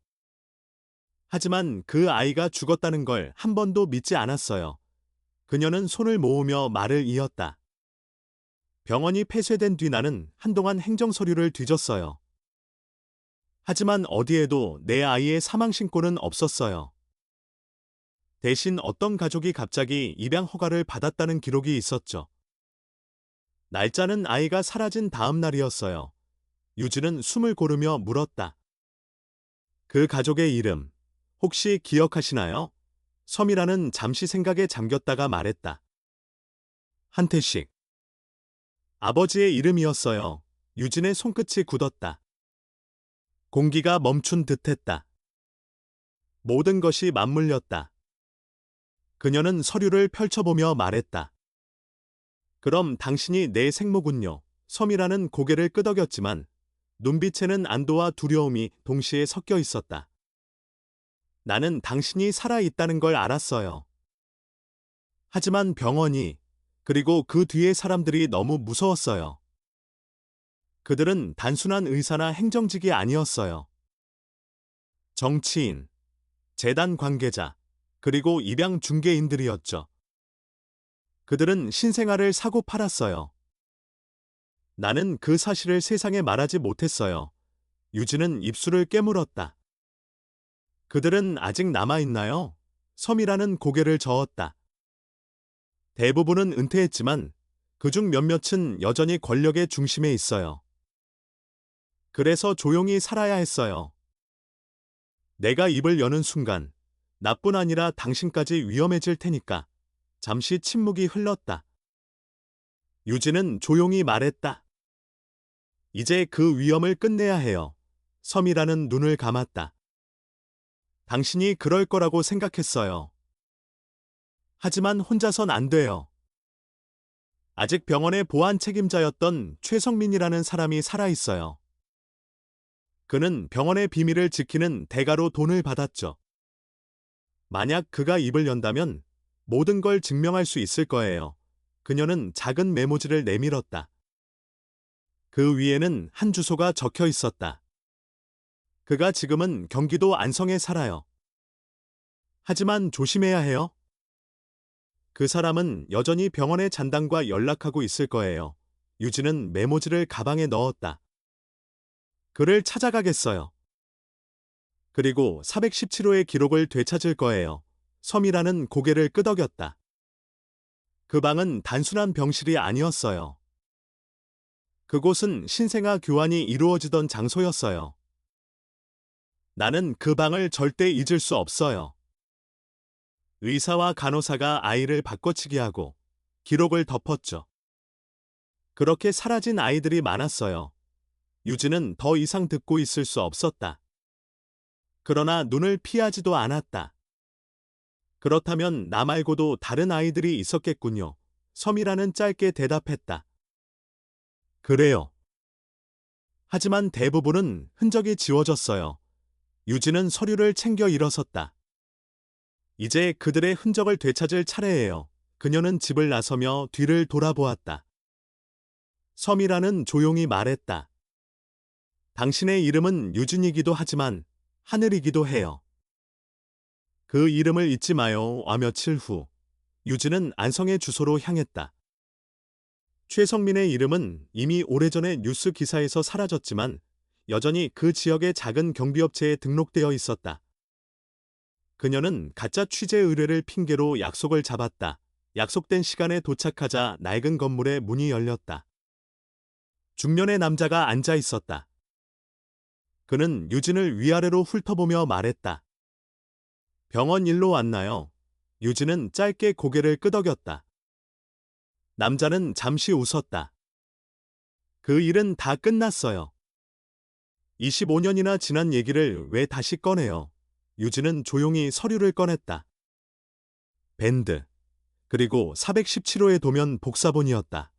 S1: 하지만 그 아이가 죽었다는 걸 한 번도 믿지 않았어요. 그녀는 손을 모으며 말을 이었다. 병원이 폐쇄된 뒤 나는 한동안 행정서류를 뒤졌어요. 하지만 어디에도 내 아이의 사망 신고는 없었어요. 대신 어떤 가족이 갑자기 입양 허가를 받았다는 기록이 있었죠. 날짜는 아이가 사라진 다음 날이었어요. 유진은 숨을 고르며 물었다. 그 가족의 이름, 혹시 기억하시나요? 섬이라는 잠시 생각에 잠겼다가 말했다. 한태식. 아버지의 이름이었어요. 유진의 손끝이 굳었다. 공기가 멈춘 듯했다. 모든 것이 맞물렸다. 그녀는 서류를 펼쳐보며 말했다. 그럼 당신이 내 생모군요. 섬이라는 고개를 끄덕였지만 눈빛에는 안도와 두려움이 동시에 섞여 있었다. 나는 당신이 살아있다는 걸 알았어요. 하지만 병원이, 그리고 그 뒤의 사람들이 너무 무서웠어요. 그들은 단순한 의사나 행정직이 아니었어요. 정치인, 재단 관계자, 그리고 입양 중개인들이었죠. 그들은 신생아를 사고 팔았어요. 나는 그 사실을 세상에 말하지 못했어요. 유진은 입술을 깨물었다. 그들은 아직 남아있나요? 섬이라는 고개를 저었다. 대부분은 은퇴했지만 그중 몇몇은 여전히 권력의 중심에 있어요. 그래서 조용히 살아야 했어요. 내가 입을 여는 순간 나뿐 아니라 당신까지 위험해질 테니까. 잠시 침묵이 흘렀다. 유진은 조용히 말했다. 이제 그 위험을 끝내야 해요. 섬이라는 눈을 감았다. 당신이 그럴 거라고 생각했어요. 하지만 혼자선 안 돼요. 아직 병원의 보안 책임자였던 최성민이라는 사람이 살아있어요. 그는 병원의 비밀을 지키는 대가로 돈을 받았죠. 만약 그가 입을 연다면 모든 걸 증명할 수 있을 거예요. 그녀는 작은 메모지를 내밀었다. 그 위에는 한 주소가 적혀 있었다. 그가 지금은 경기도 안성에 살아요. 하지만 조심해야 해요. 그 사람은 여전히 병원의 잔당과 연락하고 있을 거예요. 유진은 메모지를 가방에 넣었다. 그를 찾아가겠어요. 그리고 417호의 기록을 되찾을 거예요. 섬이라는 고개를 끄덕였다. 그 방은 단순한 병실이 아니었어요. 그곳은 신생아 교환이 이루어지던 장소였어요. 나는 그 방을 절대 잊을 수 없어요. 의사와 간호사가 아이를 바꿔치기 하고 기록을 덮었죠. 그렇게 사라진 아이들이 많았어요. 유진은 더 이상 듣고 있을 수 없었다. 그러나 눈을 피하지도 않았다. 그렇다면 나 말고도 다른 아이들이 있었겠군요. 섬이라는 짧게 대답했다. 그래요. 하지만 대부분은 흔적이 지워졌어요. 유진은 서류를 챙겨 일어섰다. 이제 그들의 흔적을 되찾을 차례예요. 그녀는 집을 나서며 뒤를 돌아보았다. 서미라는 조용히 말했다. 당신의 이름은 유진이기도 하지만 하늘이기도 해요. 그 이름을 잊지 마요. 며칠 후 유진은 안성의 주소로 향했다. 최성민의 이름은 이미 오래전에 뉴스 기사에서 사라졌지만 여전히 그 지역의 작은 경비업체에 등록되어 있었다. 그녀는 가짜 취재 의뢰를 핑계로 약속을 잡았다. 약속된 시간에 도착하자 낡은 건물의 문이 열렸다. 중년의 남자가 앉아 있었다. 그는 유진을 위아래로 훑어보며 말했다. 병원 일로 왔나요? 유진은 짧게 고개를 끄덕였다. 남자는 잠시 웃었다. 그 일은 다 끝났어요. 25년이나 지난 얘기를 왜 다시 꺼내요? 유진은 조용히 서류를 꺼냈다. 밴드, 그리고 417호의 도면 복사본이었다.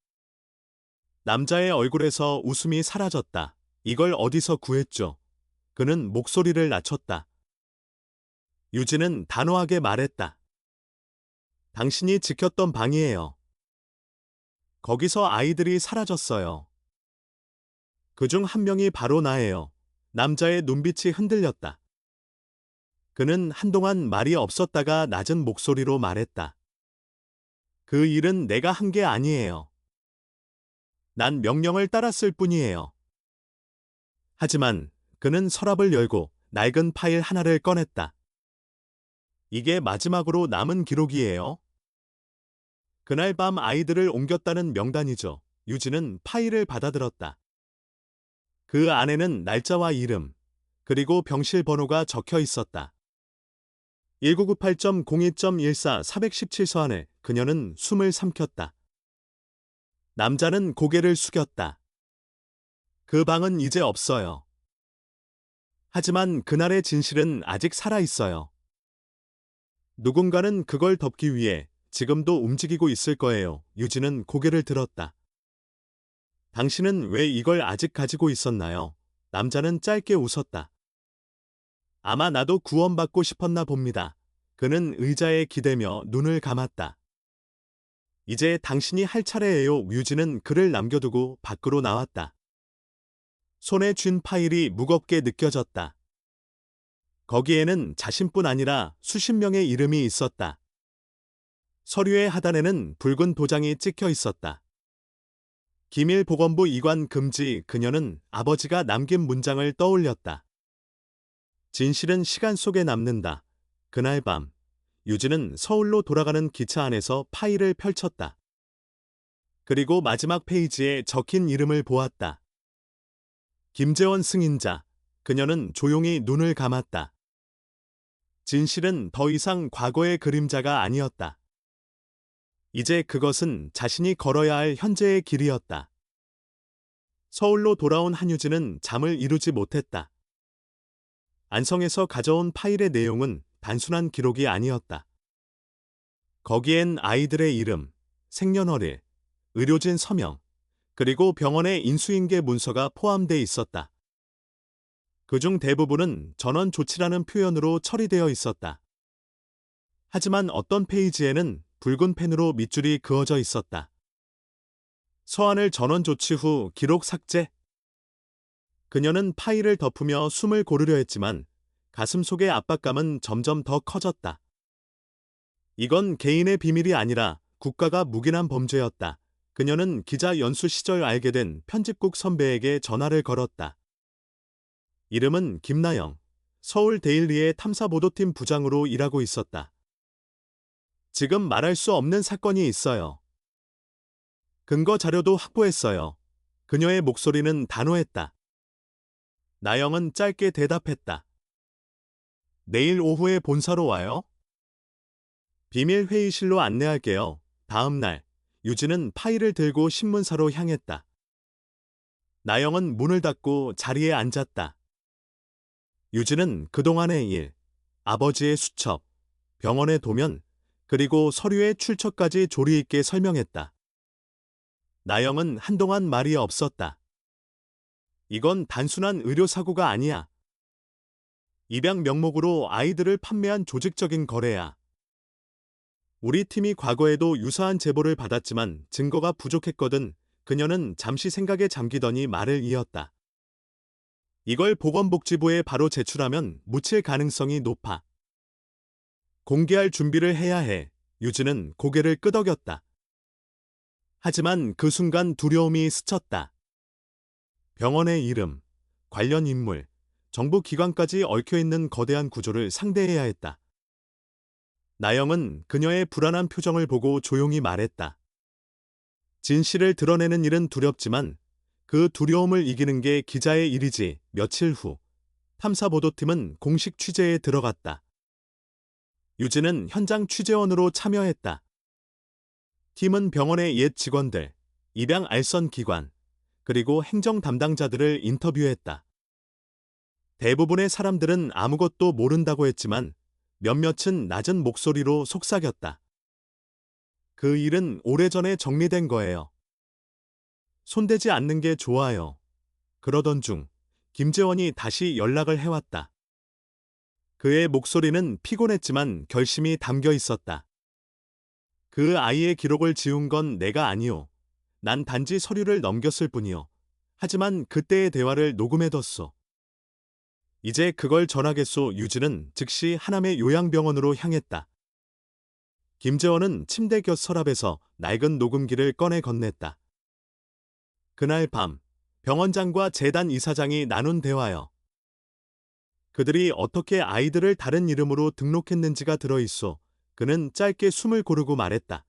S1: 남자의 얼굴에서 웃음이 사라졌다. 이걸 어디서 구했죠? 그는 목소리를 낮췄다. 유진은 단호하게 말했다. 당신이 지켰던 방이에요. 거기서 아이들이 사라졌어요. 그중 한 명이 바로 나예요. 남자의 눈빛이 흔들렸다. 그는 한동안 말이 없었다가 낮은 목소리로 말했다. 그 일은 내가 한 게 아니에요. 난 명령을 따랐을 뿐이에요. 하지만 그는 서랍을 열고 낡은 파일 하나를 꺼냈다. 이게 마지막으로 남은 기록이에요. 그날 밤 아이들을 옮겼다는 명단이죠. 유진은 파일을 받아들었다. 그 안에는 날짜와 이름, 그리고 병실 번호가 적혀 있었다. 1998.02.14 417서안에 그녀는 숨을 삼켰다. 남자는 고개를 숙였다. 그 방은 이제 없어요. 하지만 그날의 진실은 아직 살아있어요. 누군가는 그걸 덮기 위해 지금도 움직이고 있을 거예요. 유진은 고개를 들었다. 당신은 왜 이걸 아직 가지고 있었나요? 남자는 짧게 웃었다. 아마 나도 구원받고 싶었나 봅니다. 그는 의자에 기대며 눈을 감았다. 이제 당신이 할 차례예요. 유진은 글을 남겨두고 밖으로 나왔다. 손에 쥔 파일이 무겁게 느껴졌다. 거기에는 자신뿐 아니라 수십 명의 이름이 있었다. 서류의 하단에는 붉은 도장이 찍혀 있었다. 기밀보건부 이관 금지. 그녀는 아버지가 남긴 문장을 떠올렸다. 진실은 시간 속에 남는다. 그날 밤, 유진은 서울로 돌아가는 기차 안에서 파일을 펼쳤다. 그리고 마지막 페이지에 적힌 이름을 보았다. 김재원 승인자. 그녀는 조용히 눈을 감았다. 진실은 더 이상 과거의 그림자가 아니었다. 이제 그것은 자신이 걸어야 할 현재의 길이었다. 서울로 돌아온 한유진은 잠을 이루지 못했다. 안성에서 가져온 파일의 내용은 단순한 기록이 아니었다. 거기엔 아이들의 이름, 생년월일, 의료진 서명, 그리고 병원의 인수인계 문서가 포함돼 있었다. 그중 대부분은 전원 조치라는 표현으로 처리되어 있었다. 하지만 어떤 페이지에는 붉은 펜으로 밑줄이 그어져 있었다. 서한을 전원 조치 후 기록 삭제. 그녀는 파일을 덮으며 숨을 고르려 했지만 가슴 속의 압박감은 점점 더 커졌다. 이건 개인의 비밀이 아니라 국가가 묵인한 범죄였다. 그녀는 기자 연수 시절 알게 된 편집국 선배에게 전화를 걸었다. 이름은 김나영, 서울 데일리의 탐사보도팀 부장으로 일하고 있었다. 지금 말할 수 없는 사건이 있어요. 근거 자료도 확보했어요. 그녀의 목소리는 단호했다. 나영은 짧게 대답했다. 내일 오후에 본사로 와요? 비밀 회의실로 안내할게요. 다음 날, 유진은 파일을 들고 신문사로 향했다. 나영은 문을 닫고 자리에 앉았다. 유진은 그동안의 일, 아버지의 수첩, 병원의 도면, 그리고 서류의 출처까지 조리 있게 설명했다. 나영은 한동안 말이 없었다. 이건 단순한 의료사고가 아니야. 입양 명목으로 아이들을 판매한 조직적인 거래야. 우리 팀이 과거에도 유사한 제보를 받았지만 증거가 부족했거든. 그녀는 잠시 생각에 잠기더니 말을 이었다. 이걸 보건복지부에 바로 제출하면 묻힐 가능성이 높아. 공개할 준비를 해야 해. 유진은 고개를 끄덕였다. 하지만 그 순간 두려움이 스쳤다. 병원의 이름, 관련 인물, 정부 기관까지 얽혀있는 거대한 구조를 상대해야 했다. 나영은 그녀의 불안한 표정을 보고 조용히 말했다. 진실을 드러내는 일은 두렵지만 그 두려움을 이기는 게 기자의 일이지. 며칠 후 탐사보도팀은 공식 취재에 들어갔다. 유진은 현장 취재원으로 참여했다. 팀은 병원의 옛 직원들, 입양 알선 기관, 그리고 행정 담당자들을 인터뷰했다. 대부분의 사람들은 아무것도 모른다고 했지만 몇몇은 낮은 목소리로 속삭였다. 그 일은 오래전에 정리된 거예요. 손대지 않는 게 좋아요. 그러던 중 김재원이 다시 연락을 해왔다. 그의 목소리는 피곤했지만 결심이 담겨 있었다. 그 아이의 기록을 지운 건 내가 아니오. 난 단지 서류를 넘겼을 뿐이오. 하지만 그때의 대화를 녹음해뒀소. 이제 그걸 전하겠소. 유진은 즉시 하남의 요양병원으로 향했다. 김재원은 침대 곁 서랍에서 낡은 녹음기를 꺼내 건넸다. 그날 밤 병원장과 재단 이사장이 나눈 대화요. 그들이 어떻게 아이들을 다른 이름으로 등록했는지가 들어있소. 그는 짧게 숨을 고르고 말했다.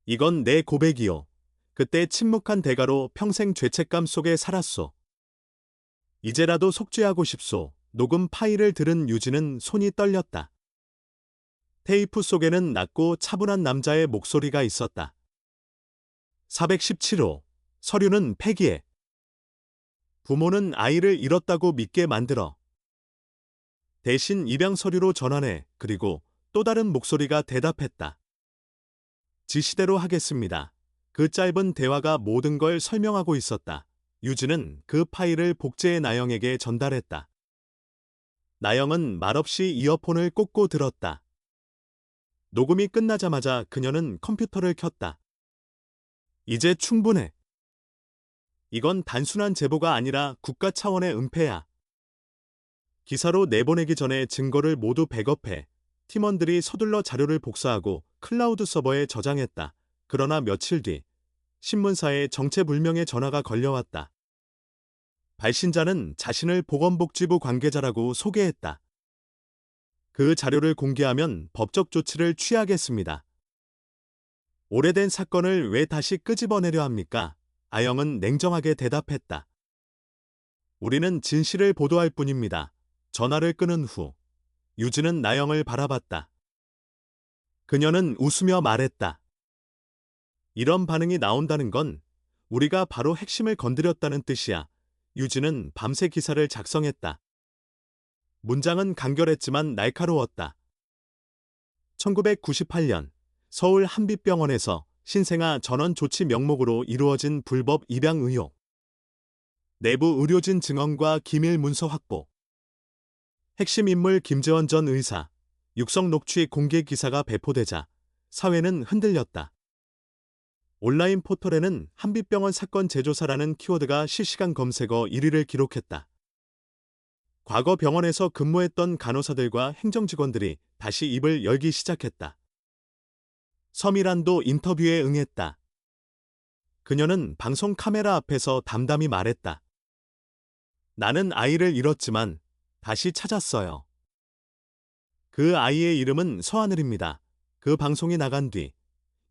S1: 이건 내 고백이요. 그때 침묵한 대가로 평생 죄책감 속에 살았소. 이제라도 속죄하고 싶소. 녹음 파일을 들은 유진은 손이 떨렸다. 테이프 속에는 낮고 차분한 남자의 목소리가 있었다. 417호. 서류는 폐기해. 부모는 아이를 잃었다고 믿게 만들어. 대신 입양 서류로 전환해. 그리고 또 다른 목소리가 대답했다. 지시대로 하겠습니다. 그 짧은 대화가 모든 걸 설명하고 있었다. 유진은 그 파일을 복제해 나영에게 전달했다. 나영은 말없이 이어폰을 꽂고 들었다. 녹음이 끝나자마자 그녀는 컴퓨터를 켰다. 이제 충분해. 이건 단순한 제보가 아니라 국가 차원의 은폐야. 기사로 내보내기 전에 증거를 모두 백업해. 팀원들이 서둘러 자료를 복사하고 클라우드 서버에 저장했다. 그러나 며칠 뒤 신문사에 정체불명의 전화가 걸려왔다. 발신자는 자신을 보건복지부 관계자라고 소개했다. 그 자료를 공개하면 법적 조치를 취하겠습니다. 오래된 사건을 왜 다시 끄집어내려 합니까? 아영은 냉정하게 대답했다. 우리는 진실을 보도할 뿐입니다. 전화를 끊은 후 유진은 나영을 바라봤다. 그녀는 웃으며 말했다. 이런 반응이 나온다는 건 우리가 바로 핵심을 건드렸다는 뜻이야. 유진은 밤새 기사를 작성했다. 문장은 간결했지만 날카로웠다. 1998년 서울 한빛병원에서 신생아 전원 조치 명목으로 이루어진 불법 입양 의혹. 내부 의료진 증언과 기밀 문서 확보. 핵심 인물 김재원 전 의사. 육성 녹취 공개 기사가 배포되자 사회는 흔들렸다. 온라인 포털에는 한빛병원 사건 재조사라는 키워드가 실시간 검색어 1위를 기록했다. 과거 병원에서 근무했던 간호사들과 행정직원들이 다시 입을 열기 시작했다. 서미란도 인터뷰에 응했다. 그녀는 방송 카메라 앞에서 담담히 말했다. 나는 아이를 잃었지만 다시 찾았어요. 그 아이의 이름은 서하늘입니다. 그 방송이 나간 뒤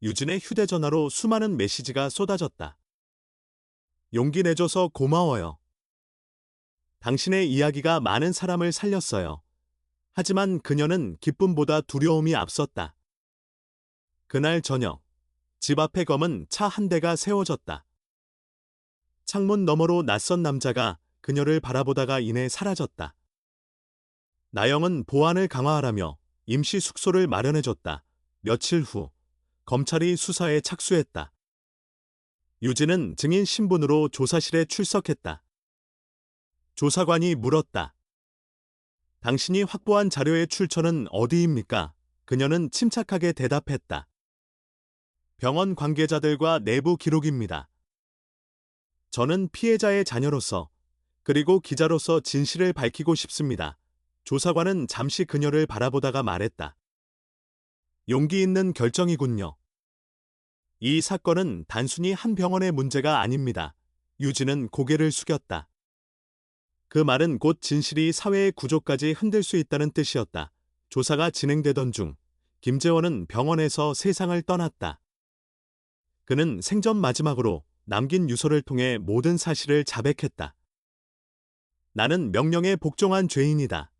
S1: 유진의 휴대전화로 수많은 메시지가 쏟아졌다. 용기 내줘서 고마워요. 당신의 이야기가 많은 사람을 살렸어요. 하지만 그녀는 기쁨보다 두려움이 앞섰다. 그날 저녁, 집 앞에 검은 차 한 대가 세워졌다. 창문 너머로 낯선 남자가 그녀를 바라보다가 이내 사라졌다. 나영은 보안을 강화하라며 임시 숙소를 마련해줬다. 며칠 후 검찰이 수사에 착수했다. 유진은 증인 신분으로 조사실에 출석했다. 조사관이 물었다. 당신이 확보한 자료의 출처는 어디입니까? 그녀는 침착하게 대답했다. 병원 관계자들과 내부 기록입니다. 저는 피해자의 자녀로서 그리고 기자로서 진실을 밝히고 싶습니다. 조사관은 잠시 그녀를 바라보다가 말했다. 용기 있는 결정이군요. 이 사건은 단순히 한 병원의 문제가 아닙니다. 유진은 고개를 숙였다. 그 말은 곧 진실이 사회의 구조까지 흔들 수 있다는 뜻이었다. 조사가 진행되던 중 김재원은 병원에서 세상을 떠났다. 그는 생전 마지막으로 남긴 유서를 통해 모든 사실을 자백했다. 나는 명령에 복종한 죄인이다.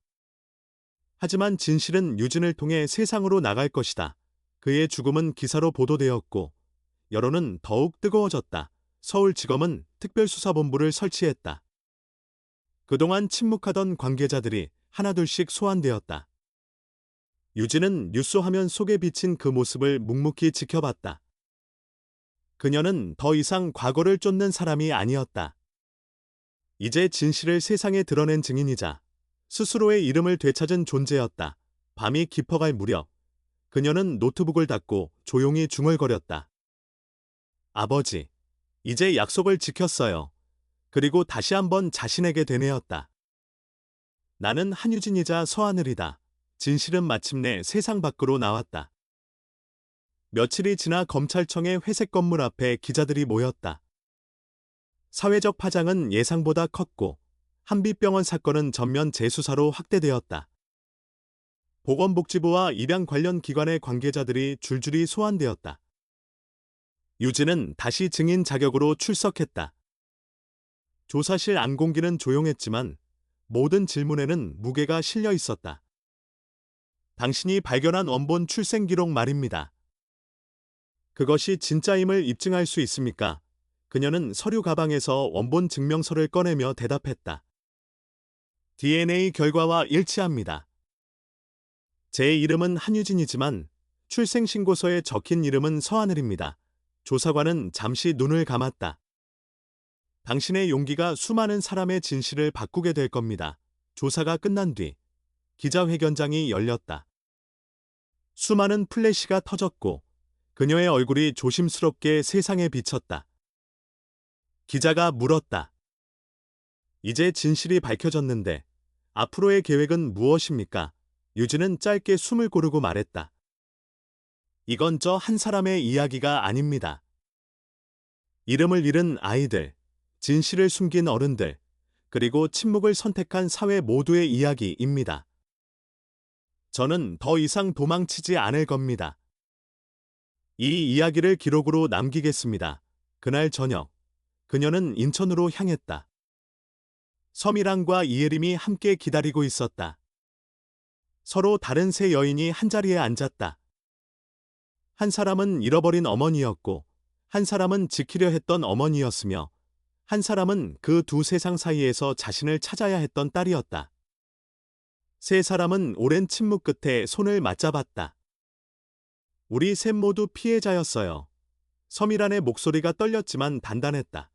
S1: 하지만 진실은 유진을 통해 세상으로 나갈 것이다. 그의 죽음은 기사로 보도되었고 여론은 더욱 뜨거워졌다. 서울지검은 특별수사본부를 설치했다. 그동안 침묵하던 관계자들이 하나둘씩 소환되었다. 유진은 뉴스 화면 속에 비친 그 모습을 묵묵히 지켜봤다. 그녀는 더 이상 과거를 쫓는 사람이 아니었다. 이제 진실을 세상에 드러낸 증인이자 스스로의 이름을 되찾은 존재였다. 밤이 깊어갈 무렵 그녀는 노트북을 닫고 조용히 중얼거렸다. 아버지, 이제 약속을 지켰어요. 그리고 다시 한번 자신에게 되뇌었다. 나는 한유진이자 서하늘이다. 진실은 마침내 세상 밖으로 나왔다. 며칠이 지나 검찰청의 회색 건물 앞에 기자들이 모였다. 사회적 파장은 예상보다 컸고 한빛병원 사건은 전면 재수사로 확대되었다. 보건복지부와 입양 관련 기관의 관계자들이 줄줄이 소환되었다. 유진은 다시 증인 자격으로 출석했다. 조사실 안공기는 조용했지만 모든 질문에는 무게가 실려 있었다. 당신이 발견한 원본 출생 기록 말입니다. 그것이 진짜임을 입증할 수 있습니까? 그녀는 서류 가방에서 원본 증명서를 꺼내며 대답했다. DNA 결과와 일치합니다. 제 이름은 한유진이지만 출생신고서에 적힌 이름은 서하늘입니다. 조사관은 잠시 눈을 감았다. 당신의 용기가 수많은 사람의 진실을 바꾸게 될 겁니다. 조사가 끝난 뒤 기자회견장이 열렸다. 수많은 플래시가 터졌고 그녀의 얼굴이 조심스럽게 세상에 비쳤다. 기자가 물었다. 이제 진실이 밝혀졌는데 앞으로의 계획은 무엇입니까? 유진은 짧게 숨을 고르고 말했다. 이건 저 한 사람의 이야기가 아닙니다. 이름을 잃은 아이들, 진실을 숨긴 어른들, 그리고 침묵을 선택한 사회 모두의 이야기입니다. 저는 더 이상 도망치지 않을 겁니다. 이 이야기를 기록으로 남기겠습니다. 그날 저녁, 그녀는 인천으로 향했다. 서미랑과 이예림이 함께 기다리고 있었다. 서로 다른 세 여인이 한자리에 앉았다. 한 사람은 잃어버린 어머니였고, 한 사람은 지키려 했던 어머니였으며, 한 사람은 그 두 세상 사이에서 자신을 찾아야 했던 딸이었다. 세 사람은 오랜 침묵 끝에 손을 맞잡았다. 우리 셋 모두 피해자였어요. 서미란의 목소리가 떨렸지만 단단했다.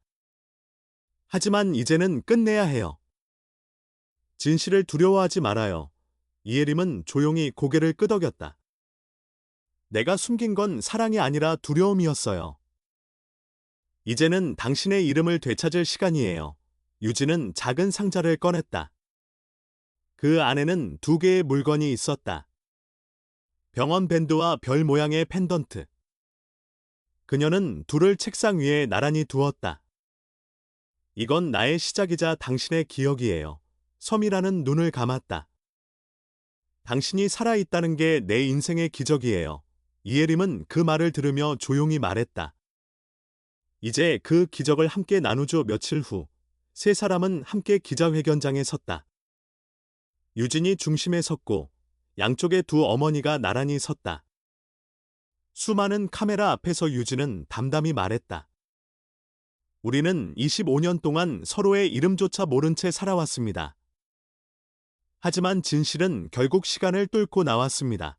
S1: 하지만 이제는 끝내야 해요. 진실을 두려워하지 말아요. 이예림은 조용히 고개를 끄덕였다. 내가 숨긴 건 사랑이 아니라 두려움이었어요. 이제는 당신의 이름을 되찾을 시간이에요. 유진은 작은 상자를 꺼냈다. 그 안에는 2개의 물건이 있었다. 병원 밴드와 별 모양의 펜던트. 그녀는 둘을 책상 위에 나란히 두었다. 이건 나의 시작이자 당신의 기억이에요. 서미라는 눈을 감았다. 당신이 살아있다는 게 내 인생의 기적이에요. 이예림은 그 말을 들으며 조용히 말했다. 이제 그 기적을 함께 나누죠. 며칠 후, 세 사람은 함께 기자회견장에 섰다. 유진이 중심에 섰고 양쪽에 두 어머니가 나란히 섰다. 수많은 카메라 앞에서 유진은 담담히 말했다. 우리는 25년 동안 서로의 이름조차 모른 채 살아왔습니다. 하지만 진실은 결국 시간을 뚫고 나왔습니다.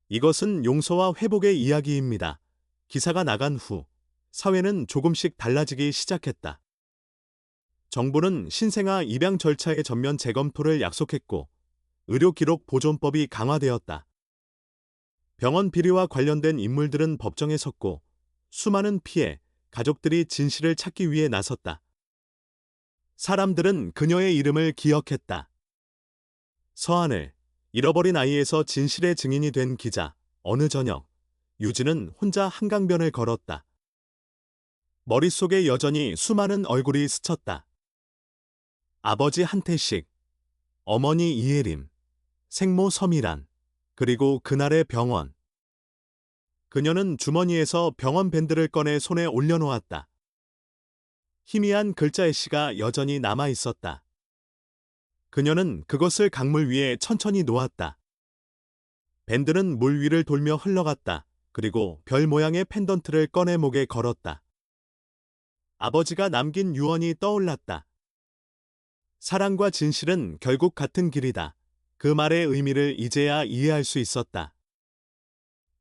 S1: 이것은 용서와 회복의 이야기입니다. 기사가 나간 후 사회는 조금씩 달라지기 시작했다. 정부는 신생아 입양 절차의 전면 재검토를 약속했고 의료 기록 보존법이 강화되었다. 병원 비리와 관련된 인물들은 법정에 섰고 수많은 피해, 가족들이 진실을 찾기 위해 나섰다. 사람들은 그녀의 이름을 기억했다. 서하늘, 잃어버린 아이에서 진실의 증인이 된 기자. 어느 저녁, 유진은 혼자 한강변을 걸었다. 머릿속에 여전히 수많은 얼굴이 스쳤다. 아버지 한태식, 어머니 이혜림, 생모 서미란, 그리고 그날의 병원. 그녀는 주머니에서 병원 밴드를 꺼내 손에 올려놓았다. 희미한 글자의씨가 여전히 남아 있었다. 그녀는 그것을 강물 위에 천천히 놓았다. 밴드는 물 위를 돌며 흘러갔다. 그리고 별 모양의 펜던트를 꺼내 목에 걸었다. 아버지가 남긴 유언이 떠올랐다. 사랑과 진실은 결국 같은 길이다. 그 말의 의미를 이제야 이해할 수 있었다.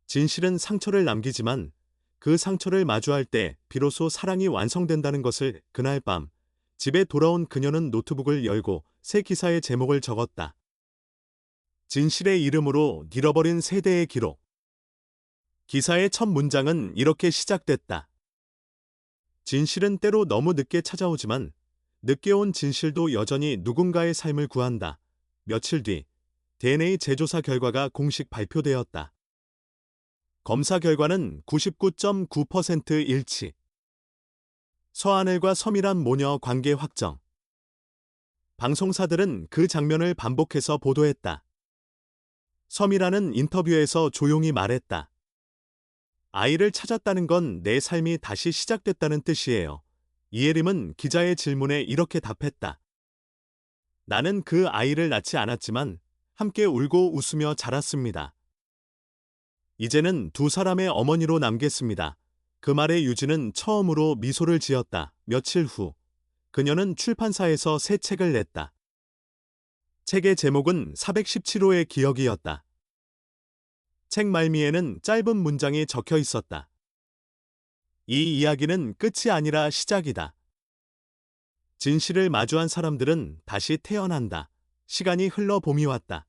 S1: 진실은 상처를 남기지만 그 상처를 마주할 때 비로소 사랑이 완성된다는 것을. 그날 밤 집에 돌아온 그녀는 노트북을 열고 새 기사의 제목을 적었다. 진실의 이름으로 잃어버린 세대의 기록. 기사의 첫 문장은 이렇게 시작됐다. 진실은 때로 너무 늦게 찾아오지만 늦게 온 진실도 여전히 누군가의 삶을 구한다. 며칠 뒤 DNA 재조사 결과가 공식 발표되었다. 검사 결과는 99.9% 일치. 서하늘과 서미란 모녀 관계 확정. 방송사들은 그 장면을 반복해서 보도했다. 서미란은 인터뷰에서 조용히 말했다. 아이를 찾았다는 건 내 삶이 다시 시작됐다는 뜻이에요. 이혜림은 기자의 질문에 이렇게 답했다. 나는 그 아이를 낳지 않았지만 함께 울고 웃으며 자랐습니다. 이제는 두 사람의 어머니로 남겠습니다. 그 말에 유진은 처음으로 미소를 지었다. 며칠 후 그녀는 출판사에서 새 책을 냈다. 책의 제목은 417호의 기억이었다. 책 말미에는 짧은 문장이 적혀 있었다. 이 이야기는 끝이 아니라 시작이다. 진실을 마주한 사람들은 다시 태어난다. 시간이 흘러 봄이 왔다.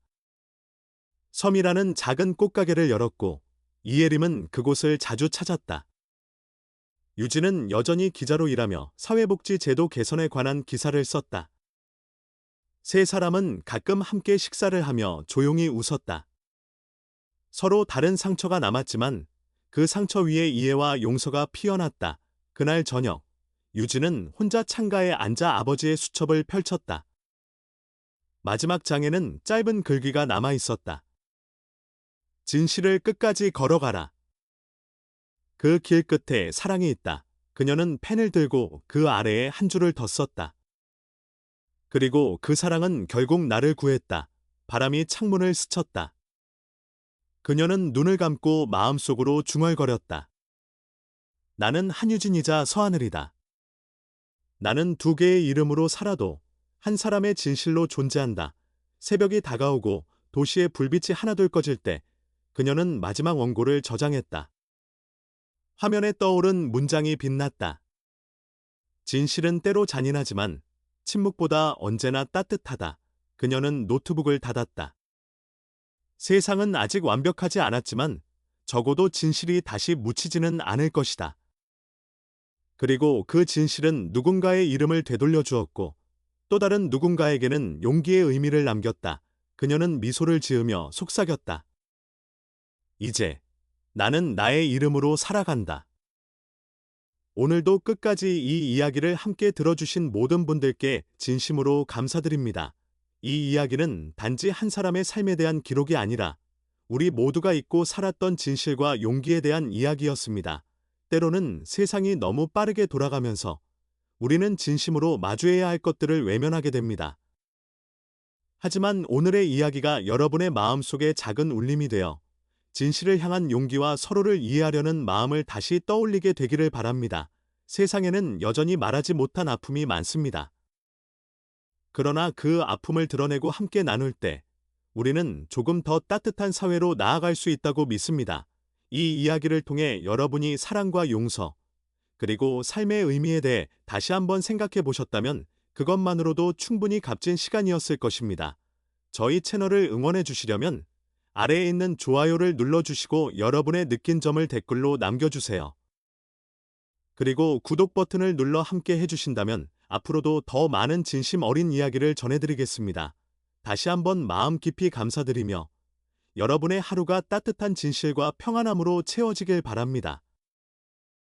S1: 섬이라는 작은 꽃가게를 열었고 이혜림은 그곳을 자주 찾았다. 유진은 여전히 기자로 일하며 사회복지 제도 개선에 관한 기사를 썼다. 세 사람은 가끔 함께 식사를 하며 조용히 웃었다. 서로 다른 상처가 남았지만 그 상처 위에 이해와 용서가 피어났다. 그날 저녁, 유진은 혼자 창가에 앉아 아버지의 수첩을 펼쳤다. 마지막 장에는 짧은 글귀가 남아 있었다. 진실을 끝까지 걸어가라. 그 길 끝에 사랑이 있다. 그녀는 펜을 들고 그 아래에 한 줄을 더 썼다. 그리고 그 사랑은 결국 나를 구했다. 바람이 창문을 스쳤다. 그녀는 눈을 감고 마음속으로 중얼거렸다. 나는 한유진이자 서하늘이다. 나는 두 개의 이름으로 살아도 한 사람의 진실로 존재한다. 새벽이 다가오고 도시의 불빛이 하나둘 꺼질 때 그녀는 마지막 원고를 저장했다. 화면에 떠오른 문장이 빛났다. 진실은 때로 잔인하지만 침묵보다 언제나 따뜻하다. 그녀는 노트북을 닫았다. 세상은 아직 완벽하지 않았지만 적어도 진실이 다시 묻히지는 않을 것이다. 그리고 그 진실은 누군가의 이름을 되돌려 주었고 또 다른 누군가에게는 용기의 의미를 남겼다. 그녀는 미소를 지으며 속삭였다. 이제 나는 나의 이름으로 살아간다. 오늘도 끝까지 이 이야기를 함께 들어주신 모든 분들께 진심으로 감사드립니다. 이 이야기는 단지 한 사람의 삶에 대한 기록이 아니라 우리 모두가 잊고 살았던 진실과 용기에 대한 이야기였습니다. 때로는 세상이 너무 빠르게 돌아가면서 우리는 진심으로 마주해야 할 것들을 외면하게 됩니다. 하지만 오늘의 이야기가 여러분의 마음속에 작은 울림이 되어 진실을 향한 용기와 서로를 이해하려는 마음을 다시 떠올리게 되기를 바랍니다. 세상에는 여전히 말하지 못한 아픔이 많습니다. 그러나 그 아픔을 드러내고 함께 나눌 때 우리는 조금 더 따뜻한 사회로 나아갈 수 있다고 믿습니다. 이 이야기를 통해 여러분이 사랑과 용서, 그리고 삶의 의미에 대해 다시 한번 생각해 보셨다면 그것만으로도 충분히 값진 시간이었을 것입니다. 저희 채널을 응원해 주시려면 아래에 있는 좋아요를 눌러주시고 여러분의 느낀 점을 댓글로 남겨주세요. 그리고 구독 버튼을 눌러 함께 해주신다면 앞으로도 더 많은 진심 어린 이야기를 전해드리겠습니다. 다시 한번 마음 깊이 감사드리며 여러분의 하루가 따뜻한 진실과 평안함으로 채워지길 바랍니다.